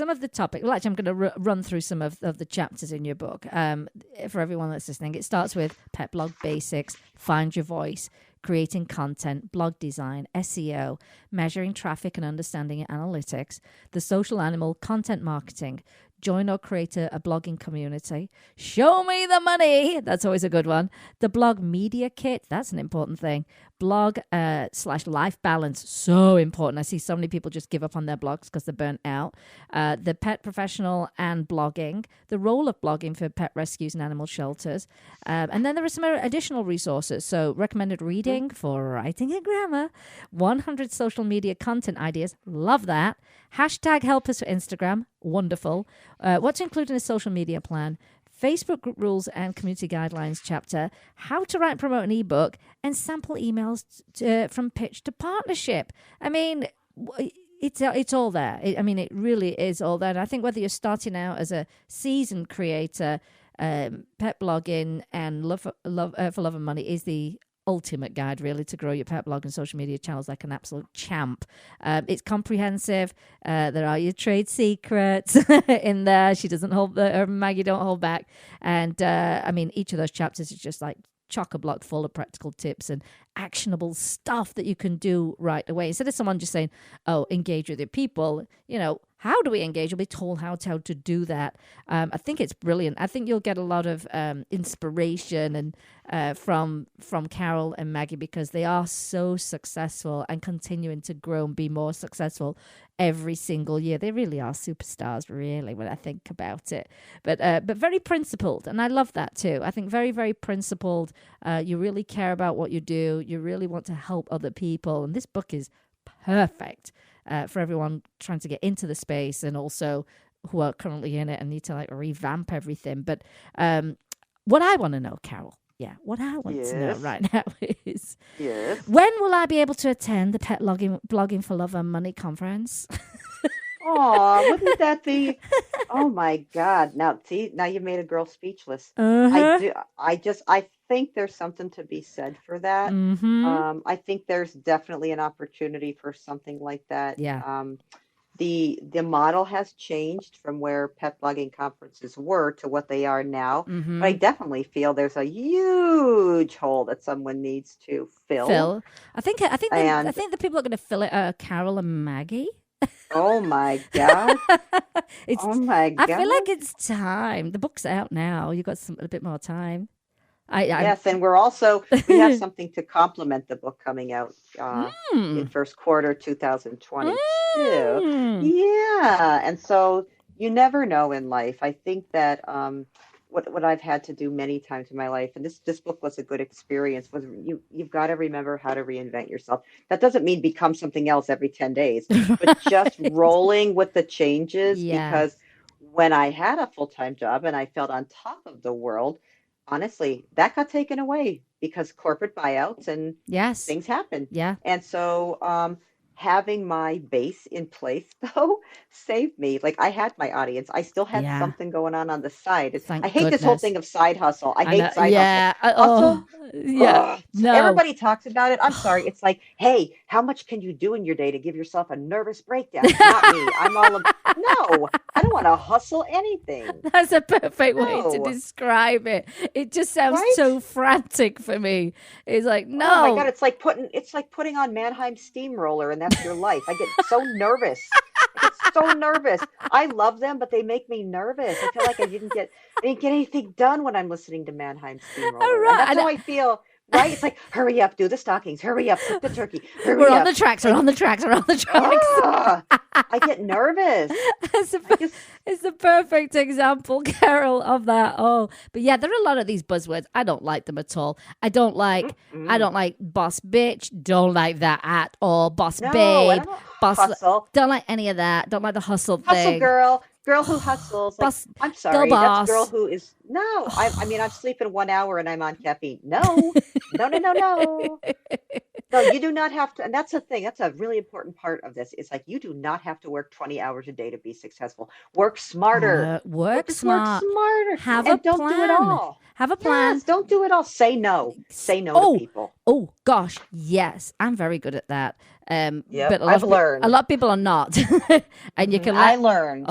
of the topic. Well, actually, I'm going to run through some of the chapters in your book for everyone that's listening. It starts with pet blog basics, find your voice, creating content, blog design, SEO, measuring traffic and understanding analytics, the social animal, content marketing. Join or create a blogging community. Show me the money. That's always a good one. The blog media kit. That's an important thing. Blog / life balance. So important. I see so many people just give up on their blogs because they're burnt out. The pet professional and blogging. The role of blogging for pet rescues and animal shelters. And then there are some additional resources. So recommended reading for writing and grammar. 100 social media content ideas. Love that. Hashtag helpers for Instagram. Wonderful. What to include in a social media plan. Facebook group rules and community guidelines chapter, how to write and promote an ebook, and sample emails from pitch to partnership. I mean, it's all there. It really is all there. And I think whether you're starting out as a seasoned creator, pet blogging and for love and money is the ultimate guide, really, to grow your pet blog and social media channels like an absolute champ. It's comprehensive. There are your trade secrets in there. She doesn't Maggie don't hold back. And each of those chapters is just like chock-a-block full of practical tips and actionable stuff that you can do right away. Instead of someone just saying, oh, engage with your people, how do we engage? You'll be told how to do that. I think it's brilliant. I think you'll get a lot of inspiration and from Carol and Maggie, because they are so successful and continuing to grow and be more successful every single year. They really are superstars, really, when I think about it. But very principled, and I love that too. I think very, very principled. You really care about what you do. You really want to help other people, and this book is perfect for everyone trying to get into the space and also who are currently in it and need to like revamp everything. But what I want to know, Carol, what I want to know right now is, when will I be able to attend the Pet Blogging for Love and Money conference? Oh, wouldn't that be? Oh my God! Now you made a girl speechless. I think there's something to be said for that. Mm-hmm. I think there's definitely an opportunity for something like that. Yeah. The model has changed from where pet blogging conferences were to what they are now. Mm-hmm. But I definitely feel there's a huge hole that someone needs to fill. I think the people that are going to fill it are Carol and Maggie. Oh my God! Oh my God! I feel like it's time. The book's out now. You've got a bit more time. Yes, and we have something to complement the book coming out in first quarter 2022. Yeah, and so you never know in life. I think that what I've had to do many times in my life, and this book was a good experience, was you've got to remember how to reinvent yourself. That doesn't mean become something else every 10 days, but just rolling with the changes. Because when I had a full-time job and I felt on top of the world, honestly, that got taken away because corporate buyouts and things happen. Yeah. And so having my base in place, though, saved me. Like, I had my audience. I still had something going on the side. I hate this whole thing of side hustle. I hate side hustle. No. Everybody talks about it. I'm sorry. It's like, hey, how much can you do in your day to give yourself a nervous breakdown? Not me. I'm all of no. I don't want to hustle anything. That's a perfect way to describe it. It just sounds so frantic for me. It's like, no. Oh my God, it's like putting on Mannheim Steamroller, and that's your life. I get so nervous. So nervous. I love them, but they make me nervous. I feel like I didn't get anything done when I'm listening to Mannheim Steamroller. Right. And that's how I feel. Right? It's like, hurry up, do the stockings. Hurry up, cook the turkey. Hurry up. We're on the tracks. I get nervous. It's the perfect example, Carol, of that. Oh, but yeah, there are a lot of these buzzwords. I don't like them at all. I don't like boss bitch. Don't like that at all. Boss babe. Boss hustle. Don't like any of that. Don't like the hustle thing. Girl who hustles. Like, I'm sorry. That's girl who is I'm sleeping 1 hour and I'm on caffeine. No. No, you do not have to. And that's the thing. That's a really important part of this. It's like, you do not have to work 20 hours a day to be successful. Work smarter. Work smarter. Have a plan. Don't do it all. Have a plan. Yes, don't do it all. Say no. Say no to people. Oh, gosh. Yes. I'm very good at that. But I've learned. A lot of people are not. And you can I learned.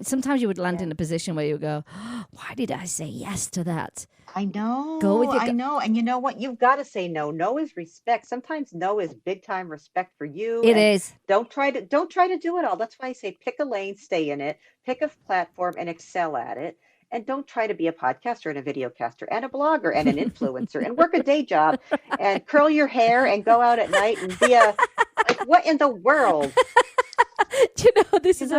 Sometimes you would land in a position where you go, why did I say yes to that? I know. Go with your I know. And you know what? You've got to say no. No is respect. Sometimes no is big time respect for you. It is. Don't try to do it all. That's why I say pick a lane, stay in it, pick a platform and excel at it. And don't try to be a podcaster and a videocaster and a blogger and an influencer and work a day job and curl your hair and go out at night and be what in the world? Do you know, this is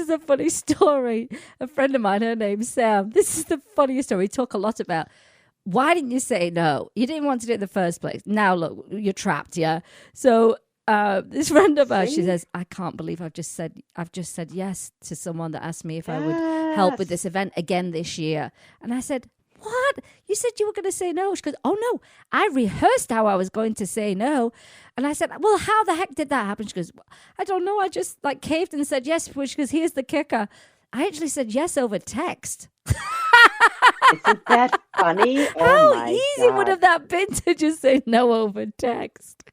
a funny story. A friend of mine, her name's Sam. This is the funniest story. We talk a lot about, why didn't you say no? You didn't want to do it in the first place. Now look, you're trapped, yeah? So this friend of ours, she says, I can't believe I've just said yes to someone that asked me if I would help with this event again this year. And I said, what? You said you were going to say no. She goes, oh no, I rehearsed how I was going to say no. And I said, well, how the heck did that happen? She goes, I don't know. I just like caved and said yes, which because here's the kicker. I actually said yes over text. Isn't that funny? Oh, how easy would have that been to just say no over text?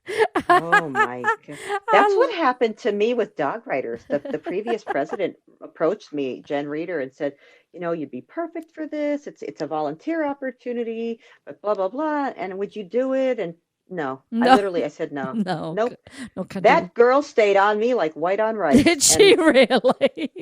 Oh my God. That's what happened to me with dog writers. The previous president approached me, Jen Reeder, and said, you'd be perfect for this. It's a volunteer opportunity, but blah, blah, blah. And would you do it? And no. I said no. No. Nope. No, that girl stayed on me like white on rice. Did she really?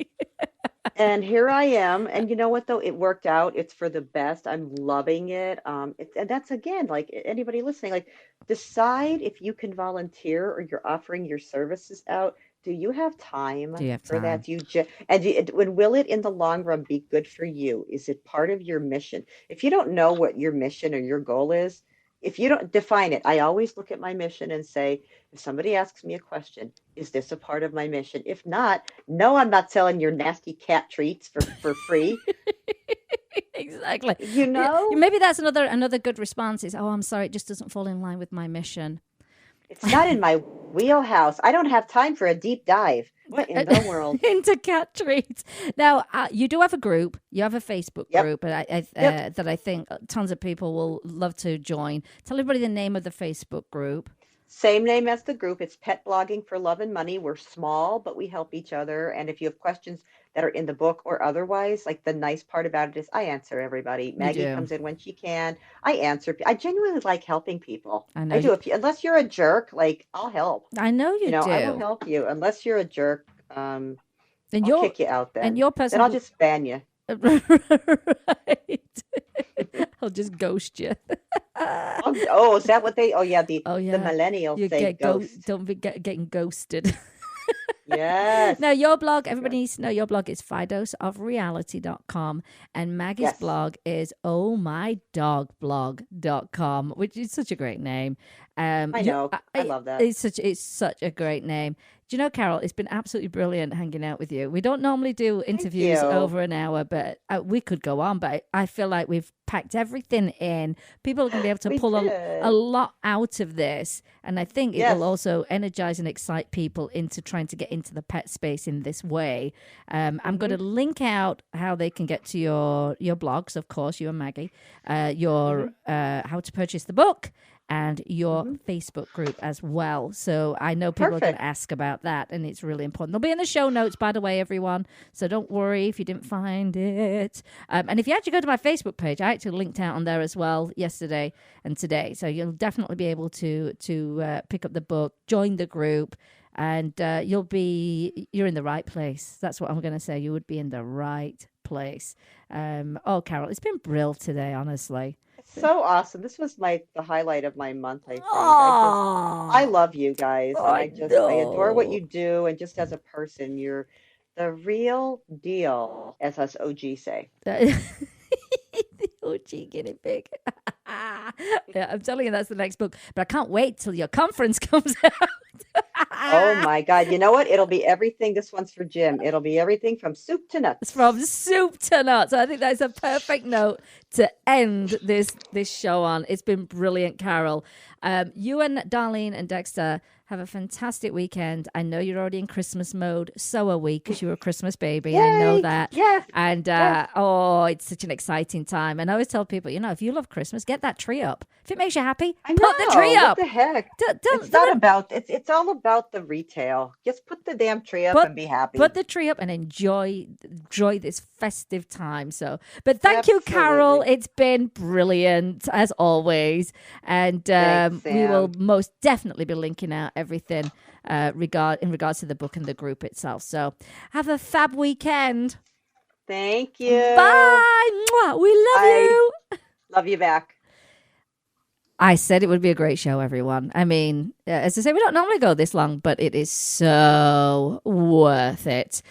And here I am. And you know what, though? It worked out. It's for the best. I'm loving it. And that's, again, like anybody listening, like decide if you can volunteer or you're offering your services out. Do you have time for that? Will it in the long run be good for you? Is it part of your mission? If you don't know what your mission or your goal is, if you don't define it, I always look at my mission and say, if somebody asks me a question, is this a part of my mission? If not, no, I'm not selling your nasty cat treats for free. Exactly. Maybe that's another good response is, oh, I'm sorry, it just doesn't fall in line with my mission. It's not in my wheelhouse. I don't have time for a deep dive. What in the world? Into cat treats. Now, you do have a group. You have a Facebook group that I think tons of people will love to join. Tell everybody the name of the Facebook group. Same name as the group. It's Pet Blogging for Love and Money. We're small, but we help each other. And if you have questions that are in the book or otherwise, like the nice part about it is I answer everybody. Maggie comes in when she can. I answer. I genuinely like helping people. I know. I do. Unless you're a jerk, like I'll help. I know you do. I will help you. Unless you're a jerk, I'll kick you out then. And your person. Then I'll just ban you. Right. I'll just ghost you. Is that what they? The millennials say ghost. Don't be getting ghosted. Yes. Now, your blog, everybody needs to know your blog is fidosofreality.com and Maggie's blog is ohmydogblog.com, which is such a great name. I know. I love that. It's such a great name. Do you know, Carol, it's been absolutely brilliant hanging out with you. We don't normally do interviews over an hour, but we could go on. But I feel like we've packed everything in. People are going to be able to pull a lot out of this. And I think it will also energize and excite people into trying to get into the pet space in this way. I'm going to link out how they can get to your blogs, of course, you and Maggie, how to purchase the book, and your Facebook group as well. So I know people are going to ask about that, and it's really important. They'll be in the show notes, by the way, everyone. So don't worry if you didn't find it. And if you actually go to my Facebook page, I actually linked out on there as well yesterday and today. So you'll definitely be able to pick up the book, join the group, and you're in the right place. That's what I'm going to say. You would be in the right place. Carol, it's been brilliant today, honestly. So awesome. This was the highlight of my month, I think. I love you guys. I adore what you do. And just as a person, you're the real deal, as us OG say. The OG guinea pig. Yeah, I'm telling you, that's the next book. But I can't wait till your conference comes out. Oh my God. You know what? It'll be everything. This one's for Jim. It'll be everything from soup to nuts. From soup to nuts. I think that's a perfect note to end this show on. It's been brilliant, Carol. You and Darlene and Dexter have a fantastic weekend. I know you're already in Christmas mode. So are we, because you're a Christmas baby. Yay! I know that. Yeah. And it's such an exciting time. And I always tell people, if you love Christmas, get that tree up. If it makes you happy, put the tree up. What the heck? It's all about the retail. Just put the damn tree up and be happy. Put the tree up and enjoy this festive time. But thank you, Carol. It's been brilliant as always. And we will most definitely be linking out everything in regards to the book and the group itself. So have a fab weekend. Thank you. Bye. Mwah. We love you. Love you back. I said it would be a great show, everyone. I mean, as I say, we don't normally go this long, but it is so worth it.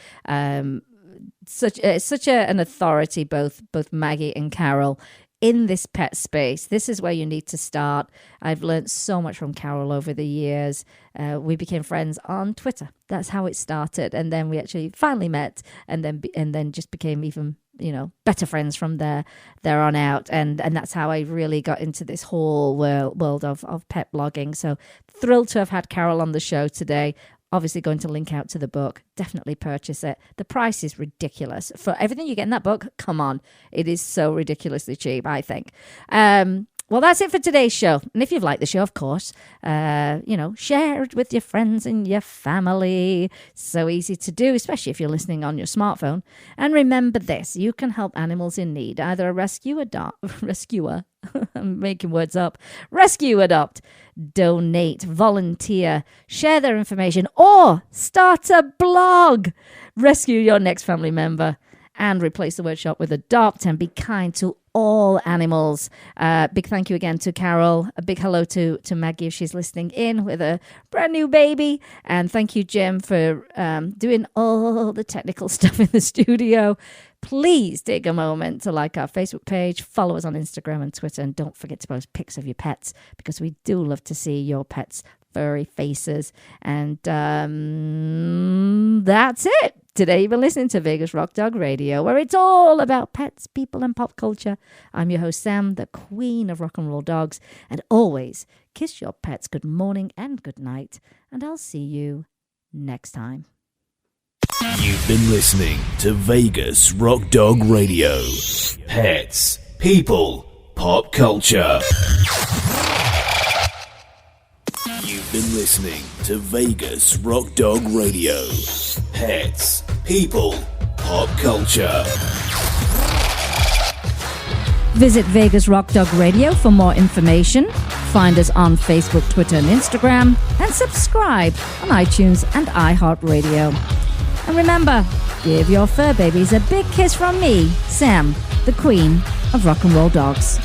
Such an authority, both Maggie and Carol, in this pet space, this is where you need to start. I've learned so much from Carol over the years. We became friends on Twitter. That's how it started. And then we actually finally met and then just became even, better friends from there on out. And that's how I really got into this whole world of pet blogging. So thrilled to have had Carol on the show today. Obviously going to link out to the book. Definitely purchase it. The price is ridiculous. For everything you get in that book, come on. It is so ridiculously cheap, I think. Well, that's it for today's show. And if you've liked the show, of course, share it with your friends and your family. So easy to do, especially if you're listening on your smartphone. And remember this, you can help animals in need, either a rescuer, I'm making words up, rescue, adopt, donate, volunteer, share their information, or start a blog. Rescue your next family member and replace the word shop with adopt, and be kind to all animals. Big thank you again to Carol. A big hello to Maggie if she's listening in with a brand new baby. And thank you, Jim, for doing all the technical stuff in the studio. Please take a moment to like our Facebook page, follow us on Instagram and Twitter, and don't forget to post pics of your pets, because we do love to see your pets' furry faces. And that's it. Today you've been listening to Vegas Rock Dog Radio, where it's all about pets, people, and pop culture. I'm your host, Sam, the queen of rock and roll dogs. And always kiss your pets good morning and good night. And I'll see you next time. You've been listening to Vegas Rock Dog Radio. Pets, people, pop culture. You've been listening to Vegas Rock Dog Radio. Pets, people, pop culture. Visit Vegas Rock Dog Radio for more information. Find us on Facebook, Twitter, and Instagram. And subscribe on iTunes and iHeartRadio. And remember, give your fur babies a big kiss from me, Sam, the queen of rock and roll dogs.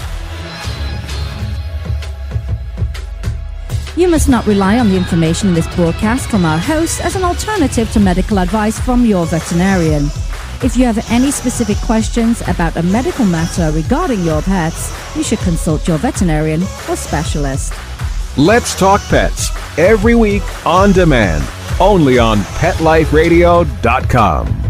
You must not rely on the information in this broadcast from our hosts as an alternative to medical advice from your veterinarian. If you have any specific questions about a medical matter regarding your pets, you should consult your veterinarian or specialist. Let's Talk Pets, every week on demand, only on PetLifeRadio.com.